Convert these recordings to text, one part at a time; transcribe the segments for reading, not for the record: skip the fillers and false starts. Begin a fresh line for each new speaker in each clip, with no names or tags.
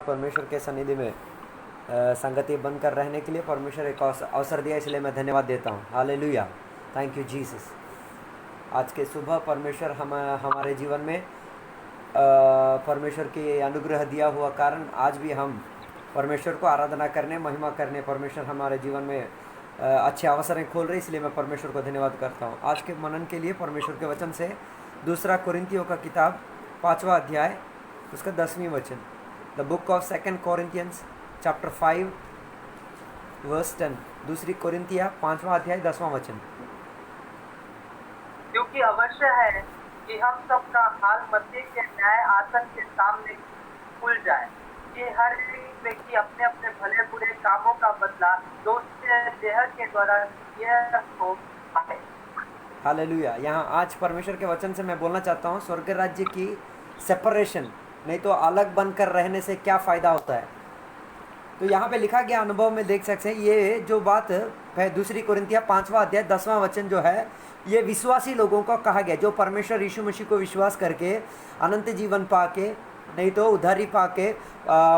परमेश्वर के सन्निधि में संगति बनकर रहने के लिए परमेश्वर एक अवसर दिया, इसलिए मैं धन्यवाद देता हूँ। Hallelujah, thank you Jesus. आज के सुबह परमेश्वर हमारे जीवन में परमेश्वर के अनुग्रह दिया हुआ कारण आज भी हम परमेश्वर को आराधना करने, महिमा करने, परमेश्वर हमारे जीवन में अच्छे अवसरें खोल रहे, इसलिए मैं परमेश्वर को धन्यवाद करता हूँ। आज के मनन के लिए परमेश्वर के वचन से दूसरा कोरिन्थियों का किताब 5वां अध्याय उसका 10वीं वचन, the book of 2 Corinthians chapter 5 verse 10। दूसरी कोरिन्थिया 5वां अध्याय 10वां वचन।
क्योंकि अवश्य है कि हम सबका हाल मसीह के न्याय आसन के सामने खुल जाए कि हर एक व्यक्ति अपने अपने भले बुरे कामों का बदला जो उसके देह के द्वारा किए हो पाए।
हालेलुया। यहाँ आज परमेश्वर के वचन से मैं बोलना चाहता हूँ, स्वर्ग राज्य की सेपरेशन, नहीं तो अलग बनकर रहने से क्या फ़ायदा होता है। तो यहाँ पे लिखा गया, अनुभव में देख सकते हैं, ये जो बात है दूसरी कोरिन्थिया 5वां अध्याय 10वां वचन जो है, ये विश्वासी लोगों को कहा गया जो परमेश्वर यीशु मसीह को विश्वास करके अनंत जीवन पाके, नहीं तो उद्धारी पाके,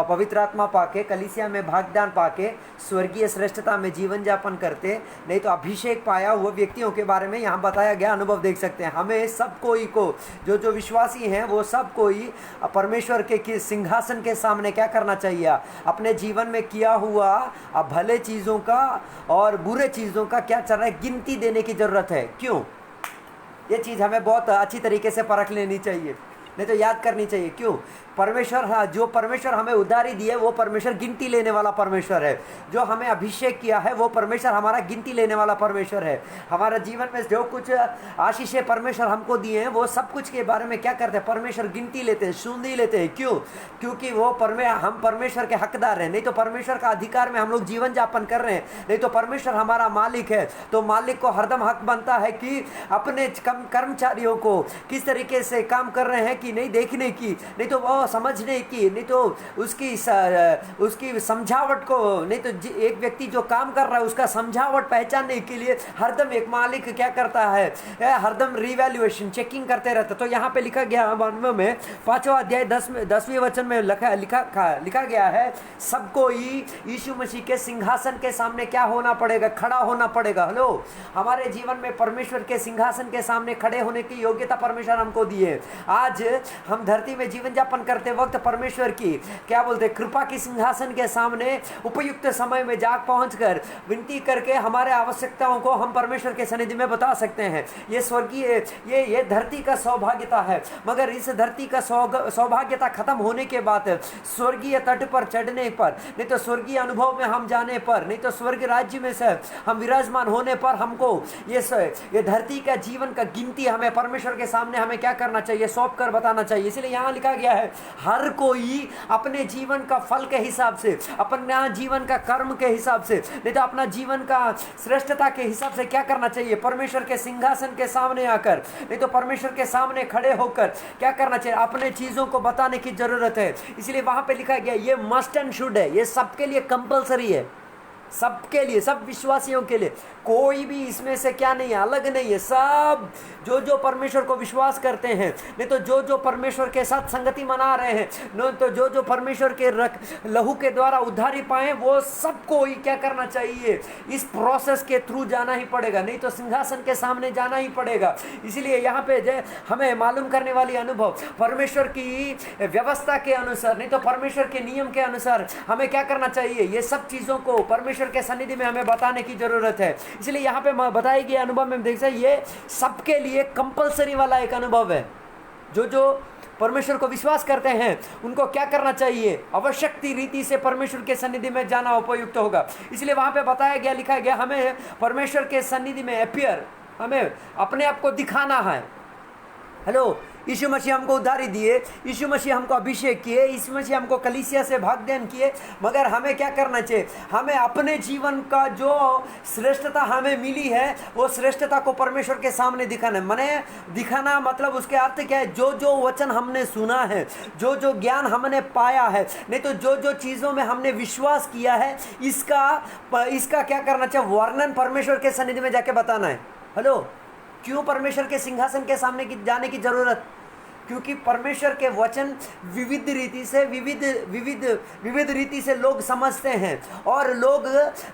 पवित्र आत्मा पाके, कलीसिया में भागदान पाके, स्वर्गीय श्रेष्ठता में जीवन यापन करते, नहीं तो अभिषेक पाया हुए व्यक्तियों के बारे में यहाँ बताया गया। अनुभव देख सकते हैं। हमें सब कोई को, जो विश्वासी हैं वो सब कोई परमेश्वर के सिंहासन के सामने क्या करना चाहिए, अपने जीवन में किया हुआ भले चीज़ों का और बुरे चीज़ों का क्या चल रहा है गिनती देने की ज़रूरत है। क्यों? ये चीज़ हमें बहुत अच्छी तरीके से परख लेनी चाहिए, नहीं तो याद करनी चाहिए। क्यों? परमेश्वर, हाँ, जो परमेश्वर हमें उधारी दी है वो परमेश्वर गिनती लेने वाला परमेश्वर है। जो हमें अभिषेक किया है वो परमेश्वर हमारा गिनती लेने वाला परमेश्वर है। हमारा जीवन में जो कुछ आशीषें परमेश्वर हमको दिए हैं वो सब कुछ के बारे में क्या करते हैं, परमेश्वर गिनती लेते हैं, सुनी लेते हैं। क्यों? क्योंकि वो हम परमेश्वर के हकदार हैं, नहीं तो परमेश्वर का अधिकार में हम लोग जीवन यापन कर रहे हैं, नहीं तो परमेश्वर हमारा मालिक है। तो मालिक को हरदम हक बनता है कि अपने कर्मचारियों को किस तरीके से काम कर रहे हैं कि नहीं देखने की, नहीं तो वो समझने की, नहीं तो उसकी समझावट को, नहीं तो एक व्यक्ति जो काम कर रहा है उसका समझावट पहचानने के लिए हरदम एक मालिक क्या करता है, हरदम रिवैल्यूएशन चेकिंग करते रहता। तो यहाँ पे लिखा गया अनुभव में 5वां अध्याय 10वें वचन में लिखा गया है, सबको यीशु मसीह के सिंहासन के सामने क्या होना पड़ेगा, खड़ा होना पड़ेगा। हेलो, हमारे जीवन में परमेश्वर के सिंहासन के सामने खड़े होने की योग्यता परमेश्वर हमको दी है। आज हम धरती में जीवन यापन करते वक्त परमेश्वर की क्या बोलते, कृपा की सिंहासन के सामने उपयुक्त समय में जाग पहुंचकर विनती करके हमारे आवश्यकताओं को हम परमेश्वर के सन्निधि में बता सकते हैं। ये स्वर्गीय, ये धरती का सौभाग्यता है। मगर इस धरती का सौभाग्यता खत्म होने के बाद स्वर्गीय तट पर चढ़ने पर, नहीं तो स्वर्गीय अनुभव में हम जाने पर, नहीं तो स्वर्ग राज्य में से हम विराजमान होने पर हमको ये धरती का जीवन का गिनती हमें परमेश्वर के सामने हमें क्या करना चाहिए, सौंप कर बताना चाहिए। इसलिए यहाँ लिखा गया है, हर कोई अपने जीवन का फल के हिसाब से, अपना जीवन का कर्म के हिसाब से, नहीं तो अपना जीवन का श्रेष्ठता के हिसाब से क्या करना चाहिए, परमेश्वर के सिंहासन के सामने आकर, नहीं तो परमेश्वर के सामने खड़े होकर क्या करना चाहिए, अपने चीजों को बताने की जरूरत है। इसलिए वहां पे लिखा गया ये मस्ट एंड शुड है, ये सबके लिए कंपलसरी है, सबके लिए, सब विश्वासियों के लिए। कोई भी इसमें से क्या नहीं है, अलग नहीं है। सब जो परमेश्वर को विश्वास करते हैं, नहीं तो जो परमेश्वर के साथ संगति मना रहे हैं, नहीं तो जो परमेश्वर के लहू के द्वारा उद्धारी पाए, वो सबको ही क्या करना चाहिए, इस प्रोसेस के थ्रू जाना ही पड़ेगा, नहीं तो सिंहासन के सामने जाना ही पड़ेगा। इसीलिए यहाँ पे हमें मालूम करने वाली अनुभव परमेश्वर की व्यवस्था के अनुसार, नहीं तो परमेश्वर के नियम के अनुसार हमें क्या करना चाहिए, ये सब चीज़ों को परमेश्वर के सन्निधि में हमें बताने की जरूरत है। इसलिए यहाँ पे बताई गई अनुभव में देख सकते, ये सबके लिए कंपलसरी वाला एक अनुभव है। जो परमेश्वर को विश्वास करते हैं उनको क्या करना चाहिए, आवश्यक रीति से परमेश्वर के सन्निधि में जाना उपयुक्त होगा। इसलिए वहाँ पे बताया गया, लिखा गया, हमें परमेश्वर के सन्निधि में अपीयर, हमें अपने आप को दिखाना है। हेलो, यीशु मसीह हमको उद्धारी दिए, यीशु मसीह हमको अभिषेक किए, यीशु मसीह हमको कलीसिया से भागदान किए, मगर हमें क्या करना चाहिए, हमें अपने जीवन का जो श्रेष्ठता हमें मिली है वो श्रेष्ठता को परमेश्वर के सामने दिखाना है। मैंने दिखाना मतलब उसके अर्थ क्या है, जो वचन हमने सुना है, जो ज्ञान हमने पाया है, नहीं तो जो चीज़ों में हमने विश्वास किया है, इसका क्या करना चाहिए, वर्णन परमेश्वर के सन्निधि में जाके बताना है। हेलो, क्यों परमेश्वर के सिंहासन के सामने जाने की जरूरत, क्योंकि परमेश्वर के वचन विविध रीति से विविध विविध विविध रीति से लोग समझते हैं, और लोग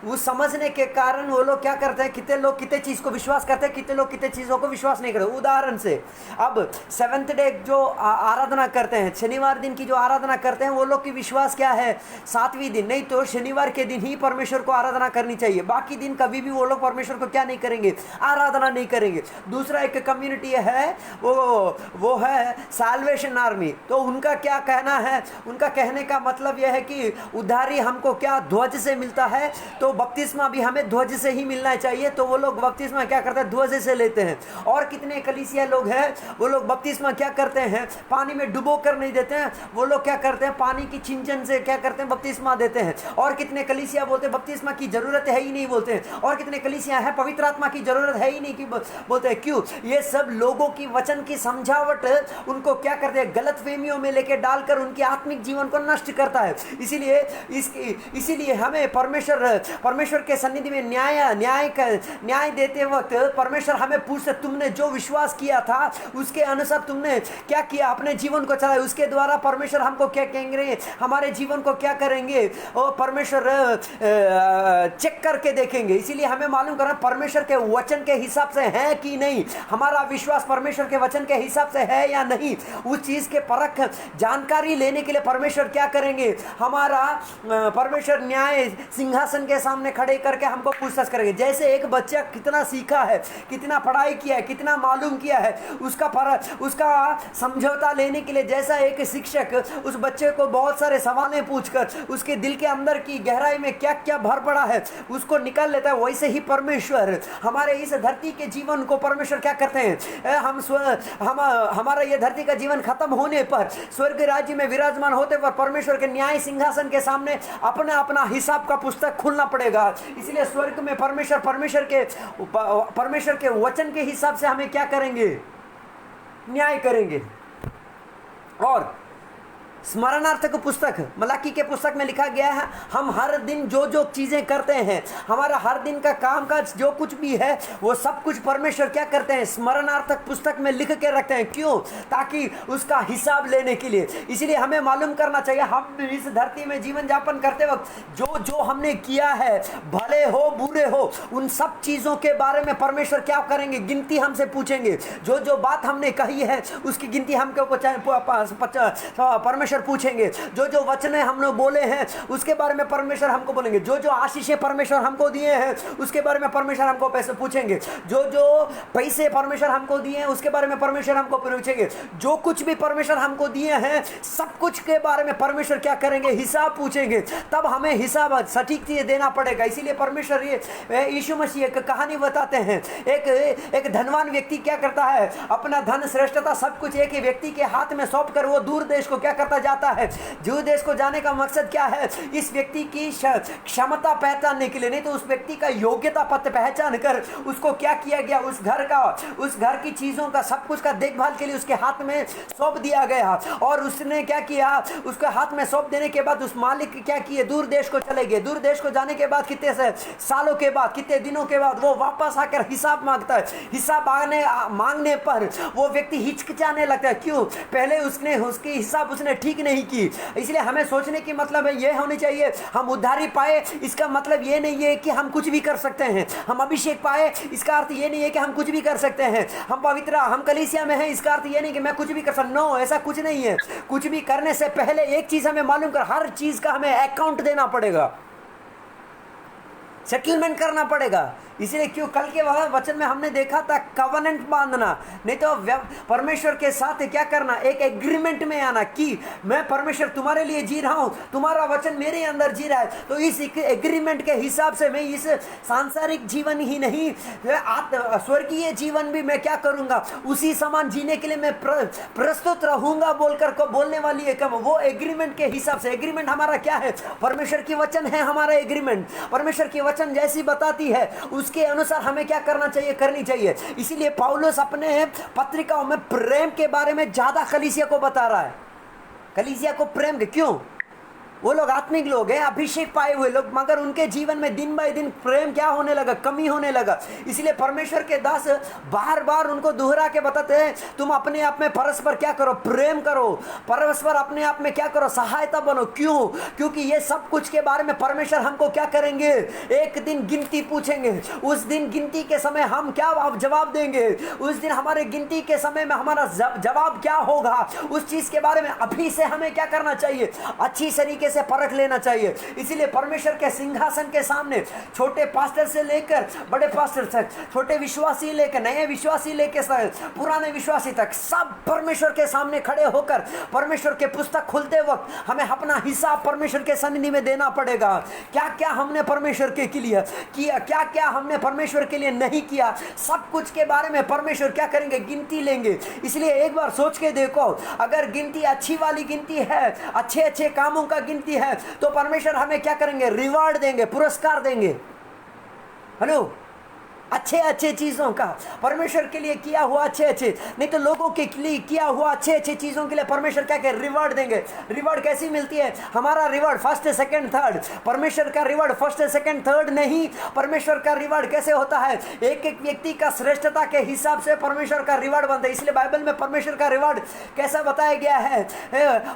वो समझने के कारण वो लोग क्या करते हैं, कितने लोग कितने चीज़ को विश्वास करते हैं, कितने लोग कितने चीज़ों को विश्वास नहीं करते। उदाहरण से अब सेवंथ डे जो आराधना करते हैं, शनिवार दिन की जो आराधना करते हैं, वो लोग की विश्वास क्या है, 7वीं दिन, नहीं तो शनिवार के दिन ही परमेश्वर को आराधना करनी चाहिए, बाकी दिन कभी भी वो लोग परमेश्वर को क्या नहीं करेंगे, आराधना नहीं करेंगे। दूसरा एक कम्युनिटी है, वो है साल्वेशन आर्मी। तो उनका क्या कहना है, उनका कहने का मतलब यह है कि उद्धारी हमको क्या ध्वज से मिलता है, तो बपतिस्मा भी हमें ध्वज से ही मिलना चाहिए। तो वो लोग बपतिस्मा क्या करते हैं, ध्वज से लेते हैं। और कितने कलीसिया लोग हैं, वो लोग बपतिस्मा क्या करते हैं, पानी में डुबो कर नहीं देते हैं, वो लोग क्या करते हैं, पानी की छिंचन से क्या करते हैं, बपतिस्मा देते हैं। और कितने कलीसिया बोलते हैं बपतिस्मा की जरूरत है ही नहीं बोलते हैं। और कितने कलीसिया है पवित्र आत्मा की जरूरत है ही नहीं कि बोलते हैं। क्यों? ये सब लोगों की वचन की समझावट उनको क्या करते हैं, गलत फहमियों में लेके डालकर उनके आत्मिक जीवन को नष्ट करता है। इसीलिए हमें परमेश्वर के सन्निधि में न्याय देते वक्त परमेश्वर हमें पूछते, तुमने जो विश्वास किया था उसके अनुसार तुमने क्या किया, अपने जीवन को चलाया, उसके द्वारा परमेश्वर हमको क्या कहेंगे, हमारे जीवन को क्या करेंगे, और परमेश्वर चेक करके देखेंगे। इसीलिए हमें मालूम करना परमेश्वर के वचन के हिसाब से है कि नहीं, हमारा विश्वास परमेश्वर के वचन के हिसाब से है या नहीं। उस चीज के परख जानकारी लेने के लिए परमेश्वर क्या करेंगे, हमारा परमेश्वर न्याय सिंहासन के सामने खड़े करके हमको पूछताछ करेंगे। जैसे एक बच्चा कितना सीखा है, कितना पढ़ाई किया है, कितना मालूम किया है, उसका समझौता लेने के लिए जैसा एक शिक्षक उस बच्चे को बहुत सारे सवालें पूछकर उसके दिल के अंदर की गहराई में क्या क्या भर पड़ा है उसको निकाल लेता है, वैसे ही परमेश्वर हमारे इस धरती के जीवन को परमेश्वर क्या करते हैं, हमारा ये धरती का जीवन खत्म होने पर स्वर्ग राज्य में विराजमान होते पर परमेश्वर के न्याय सिंहासन के सामने अपना अपना हिसाब का पुस्तक खुलना पड़ेगा। इसलिए स्वर्ग में परमेश्वर के वचन के हिसाब से हमें क्या करेंगे, न्याय करेंगे। और स्मरणार्थक पुस्तक मलाकी के पुस्तक में लिखा गया है, हम हर दिन जो जो चीजें करते हैं, हमारा हर दिन का कामकाज जो कुछ भी है वो सब कुछ परमेश्वर क्या करते हैं, स्मरणार्थक पुस्तक में लिख के रखते हैं। क्यों? ताकि उसका हिसाब लेने के लिए। इसलिए हमें मालूम करना चाहिए, हम इस धरती में जीवन यापन करते वक्त जो जो हमने किया है, भले हो बुरे हो, उन सब चीजों के बारे में परमेश्वर क्या करेंगे, गिनती हमसे पूछेंगे। जो जो बात हमने कही है उसकी गिनती हमको परमेश्वर पूछेंगे। जो जो वचन हम लोग बोले हैं उसके बारे में परमेश्वर हमको बोलेंगे। जो जो आशीषें परमेश्वर हमको दिए हैं उसके बारे में परमेश्वर हमको पैसे पूछेंगे। जो जो पैसे परमेश्वर हमको दिए हैं उसके बारे में परमेश्वर हमको पूछेंगे। जो कुछ भी परमेश्वर हमको दिए हैं सब कुछ के बारे में परमेश्वर क्या करेंगे, हिसाब पूछेंगे। तब हमें हिसाब सटीक चीज देना पड़ेगा। इसीलिए परमेश्वर ये यीशु मसीह एक कहानी बताते हैं। एक धनवान व्यक्ति क्या करता है, अपना धन श्रेष्ठता सब कुछ एक ही व्यक्ति के हाथ में सौंप कर वो दूर देश को क्या करता जाता है। दूर देश को जाने का मकसद क्या है, इस व्यक्ति की क्षमता पहचानने के लिए, नहीं तो उस व्यक्ति का योग्यता पत्र पहचान कर उसको क्या किया गया, उस घर की चीजों का सब कुछ का देखभाल के लिए उसके हाथ में सौंप दिया गया। और उसने क्या किया, उसके हाथ में सौंप देने के बाद उस मालिक क्या किए, दूर देश को चले गए। दूर देश को जाने के बाद कितने सालों के बाद, कितने दिनों के बाद वो वापस आकर हिसाब मांगता है। हिसाब मांगने पर वो व्यक्ति हिचकिचाने लगता है। क्यों? पहले उसकी हिसाब उसने ठीक नहीं की। इसलिए हमें सोचने की मतलब है ये होनी चाहिए, हम उद्धारी पाए इसका मतलब ये नहीं है कि हम कुछ भी कर सकते हैं। हम अभिषेक पाए इसका अर्थ ये नहीं है कि हम कुछ भी कर सकते हैं। हम कलीसिया में हैं इसका अर्थ ये नहीं कि मैं कुछ भी कर सकता। नो, ऐसा कुछ नहीं है। कुछ भी करने से पहले एक चीज हमें मालूम कर, हर चीज का हमें अकाउंट देना पड़ेगा, सेटलमेंट करना पड़ेगा। इसीलिए क्यों कल के वचन में हमने देखा था कवनेंट बांधना, नहीं तो परमेश्वर के साथ क्या करना, एक एग्रीमेंट में आना कि मैं परमेश्वर तुम्हारे लिए जी रहा हूं, तुम्हारा वचन मेरे अंदर जी रहा है। तो इस एग्रीमेंट के हिसाब से मैं इस सांसारिक जीवन ही नहीं, स्वर्गीय जीवन भी मैं क्या करूंगा, उसी समान जीने के लिए मैं प्रस्तुत रहूंगा बोलकर बोलने वाली है कम। वो एग्रीमेंट के हिसाब से, एग्रीमेंट हमारा क्या है, परमेश्वर की वचन है हमारा एग्रीमेंट। परमेश्वर की वचन जैसी बताती है उसके अनुसार हमें क्या करना चाहिए, करनी चाहिए। इसीलिए पौलुस अपने पत्रिकाओं में प्रेम के बारे में ज्यादा कलीसिया को बता रहा है। कलीसिया को प्रेम के क्यों? वो लोग आत्मिक लोग हैं, अभिषेक पाए हुए लोग, मगर उनके जीवन में दिन बाय दिन प्रेम क्या होने लगा, कमी होने लगा। इसलिए परमेश्वर के दास बार बार उनको दोहरा के बताते हैं, तुम अपने आप में परस्पर क्या करो, प्रेम करो, परस्पर अपने आप में क्या करो, सहायता बनो। क्यों? क्योंकि ये सब कुछ के बारे में परमेश्वर हमको क्या करेंगे, एक दिन गिनती पूछेंगे। उस दिन गिनती के समय हम क्या जवाब देंगे, उस दिन हमारे गिनती के समय में हमारा जवाब क्या होगा, उस चीज के बारे में अभी से हमें क्या करना चाहिए, अच्छी तरीके से परख लेना चाहिए। इसीलिए परमेश्वर के सिंहासन के सामने छोटे पास्टर से लेकर बड़े पास्टर तक, छोटे विश्वासी लेकर नए विश्वासी लेकर पुराने विश्वासी तक, सब परमेश्वर के सामने खड़े होकर परमेश्वर के पुस्तक खुलते वक्त हमें अपना हिसाब परमेश्वर के सन्निधि में देना पड़ेगा। क्या क्या हमने परमेश्वर के लिए किया, क्या क्या हमने परमेश्वर के लिए नहीं किया, सब कुछ के बारे में परमेश्वर क्या करेंगे, गिनती लेंगे। इसलिए एक बार सोच के देखो, अगर गिनती अच्छी वाली गिनती है, अच्छे अच्छे कामों का गिनती है, तो परमेश्वर हमें क्या करेंगे, रिवार्ड देंगे, पुरस्कार देंगे। हेलो, अच्छे अच्छे चीज़ों का परमेश्वर के लिए किया हुआ, अच्छे अच्छे नहीं तो लोगों के लिए किया हुआ अच्छे अच्छे चीज़ों के लिए परमेश्वर क्या कहे, रिवार्ड देंगे। रिवार्ड कैसी मिलती है? हमारा रिवार्ड फर्स्ट सेकंड थर्ड, परमेश्वर का रिवार्ड फर्स्ट सेकंड थर्ड नहीं। परमेश्वर का रिवार्ड कैसे होता है, एक एक व्यक्ति का श्रेष्ठता के हिसाब से परमेश्वर का रिवार्ड बनता है। इसलिए बाइबल में परमेश्वर का रिवार्ड कैसा बताया गया है,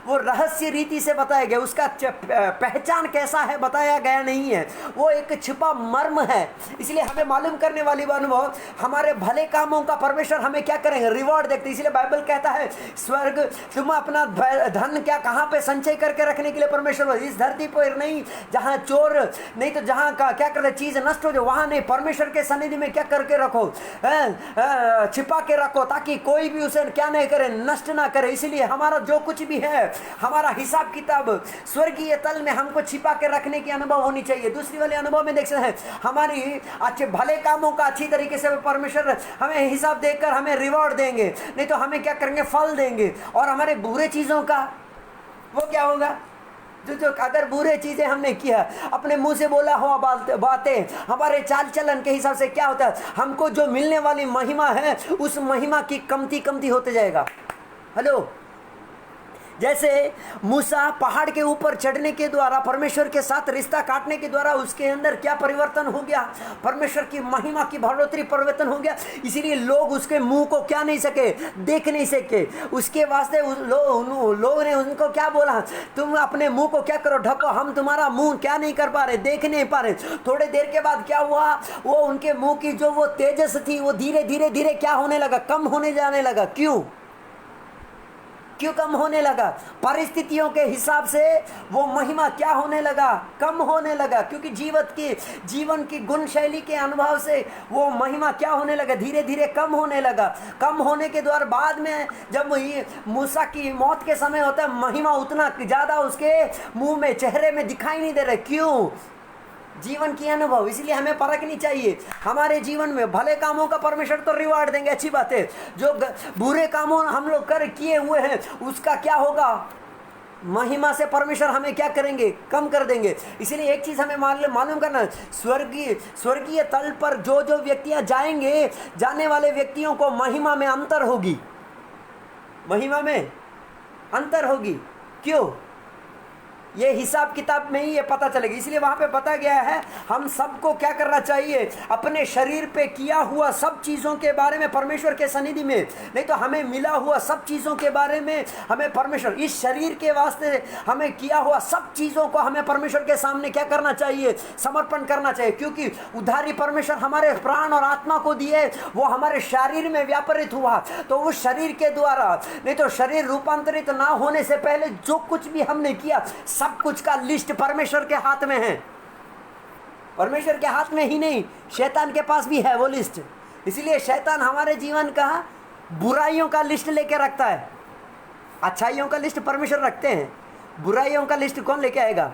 वो रहस्य रीति से बताया गया, उसका पहचान कैसा है बताया गया नहीं है, वो एक छिपा मर्म है। इसलिए हमें मालूम करने वाली अनुभव, हमारे भले कामों का परमेश्वर हमें क्या करेंगे, रिवॉर्ड देखते। इसलिए बाइबल कहता है, स्वर्ग तुम अपना धन क्या कहां पे संचय करके रखने के लिए परमेश्वर, इस धरती पर नहीं जहां चोर नहीं तो जहां का क्या करते चीज नष्ट हो जाए, वहां नहीं, परमेश्वर के सन्निधि में क्या करके रखो, छिपा के रखो, ताकि कोई भी उसे क्या नहीं करे, नष्ट ना करे। इसलिए हमारा जो कुछ भी है, हमारा हिसाब किताब स्वर्गीय तल में हमको छिपा के रखने की अनुभव होनी चाहिए। दूसरी वाले अनुभव में देख सकते हैं, हमारी अच्छे भले कामों का अच्छी तरीके से परमेश्वर हमें हिसाब देकर हमें रिवॉर्ड देंगे, नहीं तो हमें क्या करेंगे, फल देंगे। और हमारे बुरे चीजों का वो क्या होगा, जो अगर बुरे चीजें हमने किया, अपने मुंह से बोला हुआ बातें, हमारे चाल चलन के हिसाब से क्या होता है, हमको जो मिलने वाली महिमा है उस महिमा की कमती होते जाएगा। हेलो, जैसे मूसा पहाड़ के ऊपर चढ़ने के द्वारा परमेश्वर के साथ रिश्ता काटने के द्वारा उसके अंदर क्या परिवर्तन हो गया, परमेश्वर की महिमा की बढ़ोतरी परिवर्तन हो गया। इसीलिए लोग उसके मुंह को क्या नहीं सके, देख नहीं सके। उसके वास्ते लोग ने उनको क्या बोला, तुम अपने मुंह को क्या करो, ढको, हम तुम्हारा मुंह क्या नहीं कर पा रहे, देख नहीं पा रहे। थोड़े देर के बाद क्या हुआ, वो उनके मुंह की जो वो तेजस थी वो धीरे धीरे क्या होने लगा, कम होने जाने लगा। क्यों कम होने लगा? परिस्थितियों के हिसाब से वो महिमा क्या होने लगा, कम होने लगा। क्योंकि जीवन की गुण शैली के अनुभव से वो महिमा क्या होने लगा, धीरे धीरे कम होने लगा। कम होने के द्वारा बाद में जब मूसा की मौत के समय होता है, महिमा उतना ज़्यादा उसके मुंह में, चेहरे में दिखाई नहीं दे रहा। क्यों? जीवन की अनुभव। इसलिए हमें परखनी चाहिए हमारे जीवन में भले कामों का परमेश्वर तो रिवार्ड देंगे, अच्छी बात है। जो बुरे कामों हम लोग किए हुए हैं उसका क्या होगा, महिमा से परमेश्वर हमें क्या करेंगे, कम कर देंगे। इसलिए एक चीज हमें मालूम करना, स्वर्गीय तल पर जो व्यक्तियां जाएंगे, जाने वाले व्यक्तियों को महिमा में अंतर होगी, महिमा में अंतर होगी। क्यों? ये हिसाब किताब में ही ये पता चलेगा। इसलिए वहाँ पे बताया गया है, हम सबको क्या करना चाहिए, अपने शरीर पे किया हुआ सब चीज़ों के बारे में परमेश्वर के सन्निधि में, नहीं तो हमें मिला हुआ सब चीज़ों के बारे में हमें परमेश्वर, इस शरीर के वास्ते हमें किया हुआ सब चीज़ों को हमें परमेश्वर के सामने क्या करना चाहिए, समर्पण करना चाहिए। क्योंकि उधारी परमेश्वर हमारे प्राण और आत्मा को दिए, वो हमारे शरीर में व्यापरित हुआ, तो उस शरीर के द्वारा, नहीं तो शरीर रूपांतरित ना होने से पहले जो कुछ भी हमने किया, सब कुछ का लिस्ट परमेश्वर के हाथ में है। परमेश्वर के हाथ में ही नहीं, शैतान के पास भी है वो लिस्ट। इसलिए शैतान हमारे जीवन का बुराइयों का लिस्ट लेके रखता है, अच्छाइयों का लिस्ट परमेश्वर रखते हैं, बुराइयों का लिस्ट कौन लेके आएगा,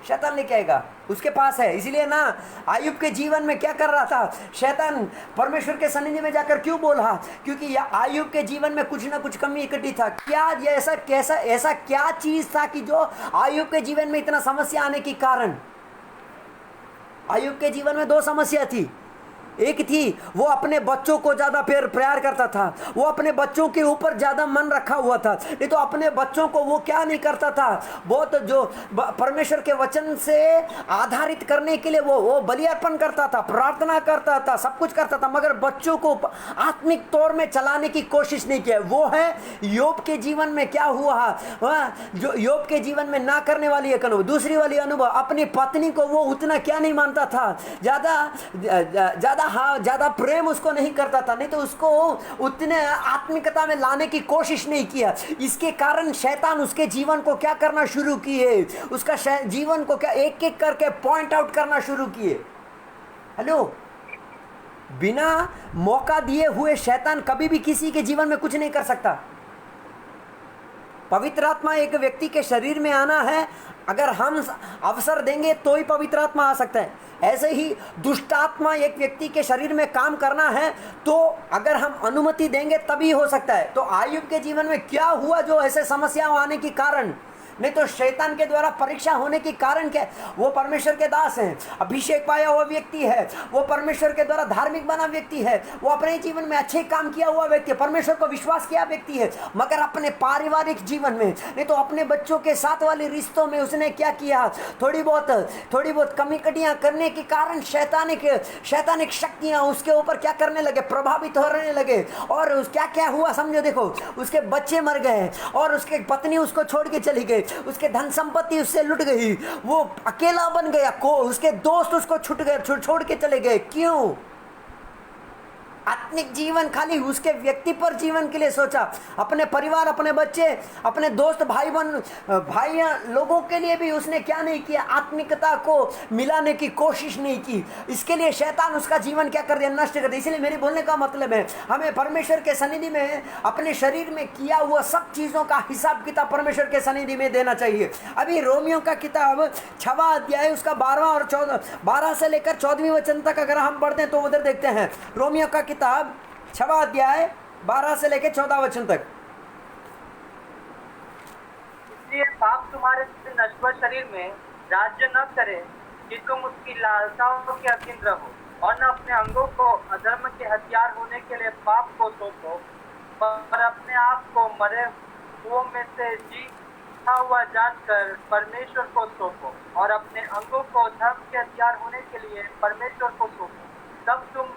शैतान लेके आएगा, उसके पास है। इसलिए ना आयुब के जीवन में क्या कर रहा था, शैतान परमेश्वर के सन्निधि में जाकर क्यों बोला, क्योंकि आयुब के जीवन में कुछ ना कुछ कमी इकट्ठी था। क्या ये ऐसा क्या चीज था कि जो आयुब के जीवन में इतना समस्या आने की कारण? आयुब के जीवन में दो समस्या थी। एक थी, वो अपने बच्चों को ज्यादा प्यार करता था, वो अपने बच्चों के ऊपर ज्यादा मन रखा हुआ था। नहीं तो अपने बच्चों को वो क्या नहीं करता था, बहुत जो परमेश्वर के वचन से आधारित करने के लिए वो बलियार्पण करता था, प्रार्थना करता था, सब कुछ करता था, मगर बच्चों को आत्मिक तौर में चलाने की कोशिश नहीं किया। वो है योब के जीवन में क्या हुआ, जो योब के जीवन में ना करने वाली एक अनुभव। दूसरी वाली अनुभव, अपनी पत्नी को वो उतना क्या नहीं मानता था, ज्यादा प्रेम उसको नहीं करता था, नहीं तो उसको उतने आत्मिकता में लाने की कोशिश नहीं किया। इसके कारण शैतान उसके जीवन को क्या करना शुरू किए, उसका जीवन को क्या एक एक करके पॉइंट आउट करना शुरू किए। हेलो, बिना मौका दिए हुए शैतान कभी भी किसी के जीवन में कुछ नहीं कर सकता। पवित्र आत्मा एक व्यक्ति के शरीर में आना है, अगर हम अवसर देंगे तो ही पवित्र आत्मा आ सकता है। ऐसे ही दुष्ट आत्मा एक व्यक्ति के शरीर में काम करना है तो अगर हम अनुमति देंगे तभी हो सकता है। तो आयुब के जीवन में क्या हुआ जो ऐसे समस्याएं आने के कारण, नहीं तो शैतान के द्वारा परीक्षा होने के कारण क्या, वो परमेश्वर के दास हैं, अभिषेक पाया हुआ व्यक्ति है, वो परमेश्वर के द्वारा धार्मिक बना व्यक्ति है, वो अपने जीवन में अच्छे काम किया हुआ व्यक्ति है, परमेश्वर को विश्वास किया व्यक्ति है, मगर अपने पारिवारिक जीवन में, नहीं तो अपने बच्चों के साथ वाले रिश्तों में उसने क्या किया, थोड़ी बहुत कमी कटियां करने के कारण शैतानिक शक्तियां उसके ऊपर क्या करने लगे, प्रभावित होने लगे। और क्या क्या हुआ समझो, देखो, उसके बच्चे मर गए और उसके पत्नी उसको छोड़ के चली गई, उसके धन संपत्ति उससे लुट गई, वो अकेला बन गया, उसके दोस्त उसको छोड़ के चले गए। क्यों? आत्मिक जीवन खाली उसके व्यक्ति पर जीवन के लिए सोचा, अपने परिवार, अपने बच्चे, अपने दोस्त, भाई लोगों के लिए भी उसने क्या नहीं किया, आत्मिकता को मिलाने की कोशिश नहीं की। इसके लिए शैतान उसका जीवन क्या कर दिया, नष्ट कर दिया। इसलिए मेरे बोलने का मतलब है, हमें परमेश्वर के सन्निधि में अपने शरीर में किया हुआ सब चीजों का हिसाब किताब परमेश्वर के सन्निधि में देना चाहिए। अभी रोमियो का किताब 6वां अध्याय उसका 12वां और 12 से लेकर 14वें वचन तक अगर हम पढ़ते हैं तो उधर देखते हैं, रोमियो का किताब 6वां अध्याय 12 से लेकर 14 वचन तक।
इसलिए पाप तुम्हारे नश्वर शरीर में राज्य न करे कि तुम उसकी लालसाओं के अधीन रहो, और न अपने अंगों को अधर्म के हथियार होने के लिए पाप को सौंपो, पर अपने आप को मरे हुओं में से जीता हुआ जानकर परमेश्वर को सौंपो, और अपने अंगों को धर्म के हथियार होने के लिए परमेश्वर को सौंपो। तब तुम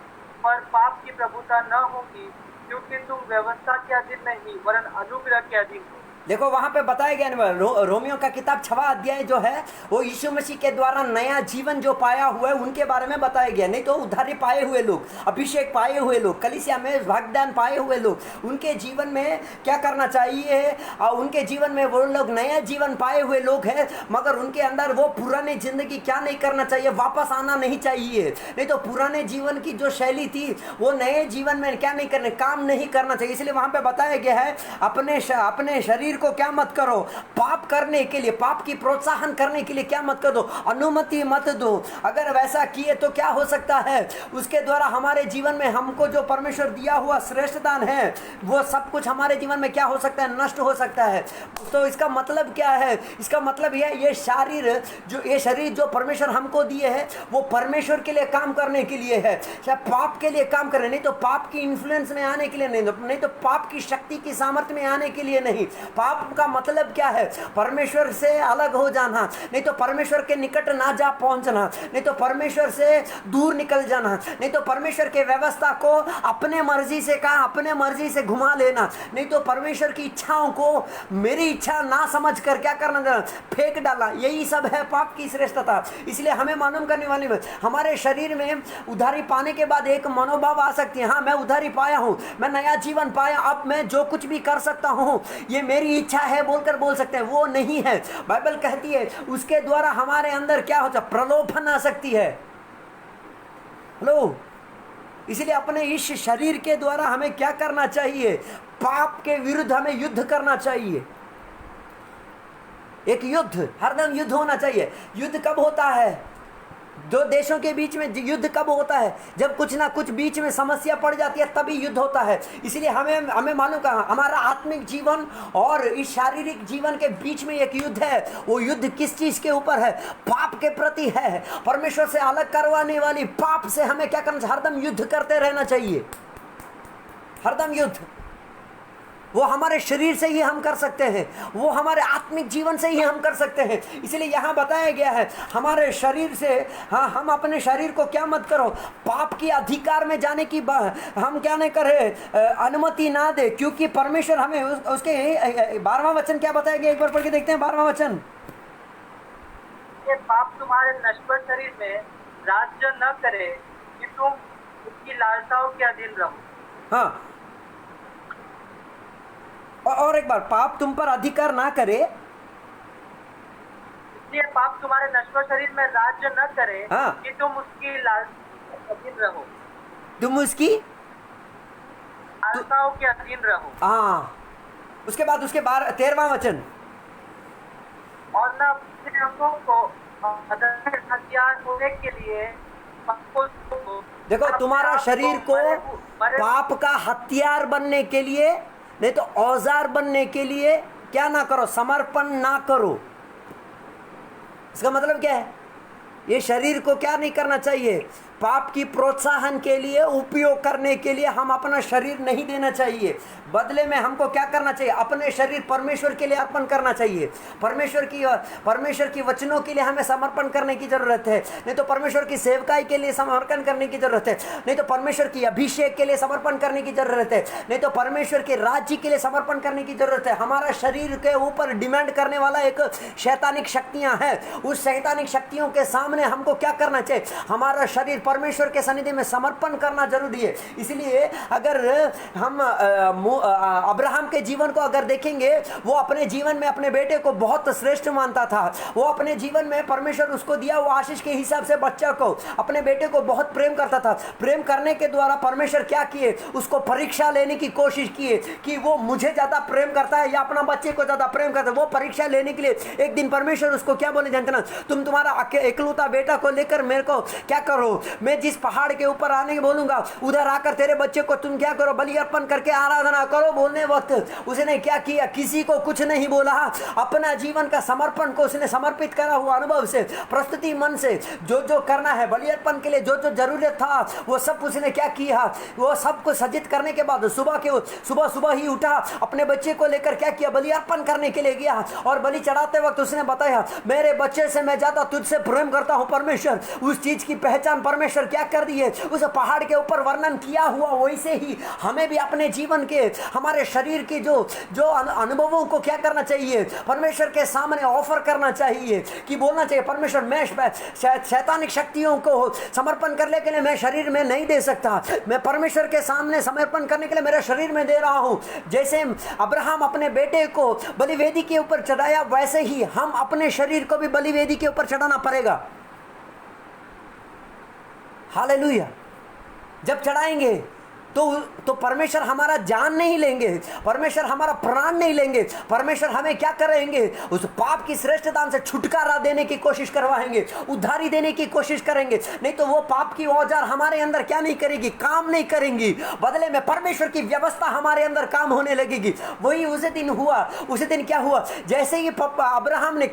पर पाप की प्रभुता न होगी, क्योंकि तुम व्यवस्था के अधीन नहीं वरन अनुग्रह के अधीन हो।
देखो वहां पे बताया गया रोमियो का किताब 6वां अध्याय जो है वो यीशु मसीह के द्वारा नया जीवन जो पाया हुआ है उनके बारे में बताया गया। नहीं तो उद्धारी पाए हुए लोग, अभिषेक पाए हुए लोग, कलीसिया में भागदान पाए हुए लोग, उनके जीवन में क्या करना चाहिए, और उनके जीवन में वो लोग नया जीवन पाए हुए लोग हैं, मगर उनके अंदर वो पुरानी जिंदगी क्या नहीं करना चाहिए, वापस आना नहीं चाहिए। नहीं तो पुराने जीवन की जो शैली थी वो नए जीवन में क्या नहीं करने, काम नहीं करना चाहिए। इसलिए वहां पे बताया गया है, अपने शरीर को क्या मत करो, पाप करने के लिए, पाप की प्रोत्साहन करने के लिए क्या मत कर दो, अनुमति मत दो। अगर वैसा किए तो क्या हो सकता है, उसके द्वारा हमारे जीवन में हमको जो परमेश्वर दिया हुआ श्रेष्ठ दान है वो सब कुछ हमारे जीवन में क्या हो सकता है, नष्ट हो सकता है। तो इसका मतलब क्या है, इसका मतलब यह ये शरीर जो परमेश्वर हमको दिए है वो परमेश्वर के लिए काम करने के लिए है, चाहे पाप के लिए काम करे, नहीं तो पाप की इन्फ्लुएंस में आने के लिए नहीं तो पाप की शक्ति की सामर्थ्य में आने के लिए नहीं। पाप का मतलब क्या है, परमेश्वर से अलग हो जाना, नहीं तो परमेश्वर के निकट ना जा पहुंचना, नहीं तो परमेश्वर से दूर निकल जाना, नहीं तो परमेश्वर के व्यवस्था को अपने मर्जी से घुमा लेना, नहीं तो परमेश्वर की इच्छाओं को मेरी इच्छा ना समझ कर क्या करना, फेंक डालना। यही सब है पाप की श्रेष्ठता। इसलिए हमें मालूम करने वाली हमारे शरीर में उधारी पाने के बाद एक मनोभाव आ सकती है, हाँ मैं उधारी पाया हूं, मैं नया जीवन पाया, अब मैं जो कुछ भी कर सकता हूं ये मेरी इच्छा है बोलकर बोल सकते हैं। वो नहीं है, बाइबल कहती है उसके द्वारा हमारे अंदर क्या होता है, प्रलोभन आ सकती है। हेलो, इसलिए अपने इस शरीर के द्वारा हमें क्या करना चाहिए, पाप के विरुद्ध हमें युद्ध करना चाहिए। एक युद्ध, हरदम युद्ध होना चाहिए। युद्ध कब होता है, दो देशों के बीच में युद्ध कब होता है? जब कुछ ना कुछ बीच में समस्या पड़ जाती है, तभी युद्ध होता है। इसीलिए हमें हमें मालूम का हमारा आत्मिक जीवन और इस शारीरिक जीवन के बीच में एक युद्ध है। वो युद्ध किस चीज के ऊपर है? पाप के प्रति है। परमेश्वर से अलग करवाने वाली पाप से हमें क्या करना चाहिए? हरदम युद्ध करते रहना चाहिए, हरदम युद्ध। वो हमारे शरीर से ही हम कर सकते हैं, वो हमारे आत्मिक जीवन से ही हम कर सकते हैं। इसलिए यहाँ बताया गया है हमारे शरीर से, हाँ, हम अपने शरीर को क्या मत करो, पाप की अधिकार में जाने की हम क्या नहीं करें, अनुमति ना दे, क्योंकि परमेश्वर हमें उसके 12वां वचन क्या बताया गया, एक बार पढ़ के देखते हैं 12वां वचन।
ये पाप तुम्हारे नश्वर शरीर में राज्य न करे कि तुम उसकी लालसाओं के अधीन रहो।
हाँ, और एक बार, पाप तुम पर अधिकार ना करे,
इसलिए पाप तुम्हारे नश्वर शरीर में राज्य न करे
हाँ।
कि तुम उसकी लालसाओं के अधीन रहो,
तुम उसकी
लालसाओं के अधीन रहो।
हाँ, उसके बाद उसके 13वां वचन,
और न अपने अंगों को हथियार होने के लिए
देखो, तुम्हारा शरीर को पाप का हथियार बनने के लिए, नहीं तो औजार बनने के लिए क्या ना करो, समर्पण ना करो। इसका मतलब क्या है? ये शरीर को क्या नहीं करना चाहिए? पाप की प्रोत्साहन के लिए, उपयोग करने के लिए हम अपना शरीर नहीं देना चाहिए। बदले में हमको क्या करना चाहिए? अपने शरीर परमेश्वर के लिए अर्पण करना चाहिए। परमेश्वर की वचनों के लिए हमें समर्पण करने की जरूरत है, नहीं तो परमेश्वर की सेवकाई के लिए समर्पण करने की जरूरत है, नहीं तो परमेश्वर की अभिषेक के लिए समर्पण करने की जरूरत है, नहीं तो परमेश्वर के राज्य के लिए समर्पण करने की जरूरत है। हमारा शरीर के ऊपर डिमांड करने वाला एक शैतानिक शक्तियां हैं। उस शैतानिक शक्तियों के सामने हमको क्या करना चाहिए? हमारा शरीर परमेश्वर के सन्निधि में समर्पण करना जरूरी है। इसलिए अगर हम अब्राहम के जीवन को अगर देखेंगे, वो अपने जीवन में अपने बेटे को बहुत श्रेष्ठ मानता था। वो अपने जीवन में परमेश्वर उसको दिया वो आशीष के हिसाब से बच्चा को, अपने बेटे को बहुत प्रेम करता था। प्रेम करने के द्वारा परमेश्वर क्या किए? उसको परीक्षा लेने की कोशिश किए कि वो मुझे ज्यादा प्रेम करता है या अपना बच्चे को ज्यादा प्रेम करता है। वो परीक्षा लेने के लिए एक दिन परमेश्वर उसको क्या बोले जानते ना? तुम तुम्हारा इकलौता बेटा को लेकर मेरे को क्या करो, मैं जिस पहाड़ के ऊपर आने बोलूंगा उधर आकर तेरे बच्चे को तुम क्या करो, बलि अर्पण करके आराधना करो। बोलने वक्त उसने क्या किया? किसी को कुछ नहीं बोला, अपना जीवन का समर्पण को उसने समर्पित करा हुआ अनुभव से, प्रस्तुति मन से, जो जो करना है बलि अर्पण के लिए, जो जो जरूरत था वो सब उसने क्या किया? वो सब को सज्जित करने के बाद सुबह ही उठा, अपने बच्चे को लेकर क्या किया? बलि अर्पण करने के लिए गया। और बलि चढ़ाते वक्त उसने बताया, मेरे बच्चे से मैं ज्यादा तुझसे प्रेम करता हूं परमेश्वर। उस चीज की पहचान परमेश्वर क्या कर दी है? उस पहाड़ के ऊपर वर्णन किया हुआ, वैसे ही हमें भी अपने जीवन के, हमारे शरीर के जो अनुभवों को क्या करना चाहिए? परमेश्वर के सामने ऑफर करना चाहिए कि बोलना चाहिए, परमेश्वर मैं शैतानिक शक्तियों को समर्पण करने के लिए मैं शरीर में नहीं दे सकता, मैं परमेश्वर के सामने समर्पण करने के लिए मेरे शरीर में दे रहा हूं। जैसे अब्राहम अपने बेटे को बलिवेदी के ऊपर चढ़ाया, वैसे ही हम अपने शरीर को भी बलिवेदी के ऊपर चढ़ाना पड़ेगा। हालेलुया। जब चढ़ाएंगे तो परमेश्वर हमारा जान नहीं लेंगे, परमेश्वर हमारा प्राण नहीं लेंगे, परमेश्वर हमें क्या करेंगे? उस पाप की श्रेष्ठ दान से छुटकारा देने की कोशिश करवाएंगे, उद्धारी देने की कोशिश करेंगे। नहीं तो वो पाप की औजार हमारे अंदर क्या नहीं करेगी? काम नहीं करेंगी। बदले में परमेश्वर की व्यवस्था हमारे अंदर काम होने लगेगी। वही उस दिन हुआ। उस दिन क्या हुआ? जैसे ही अब्राहम ने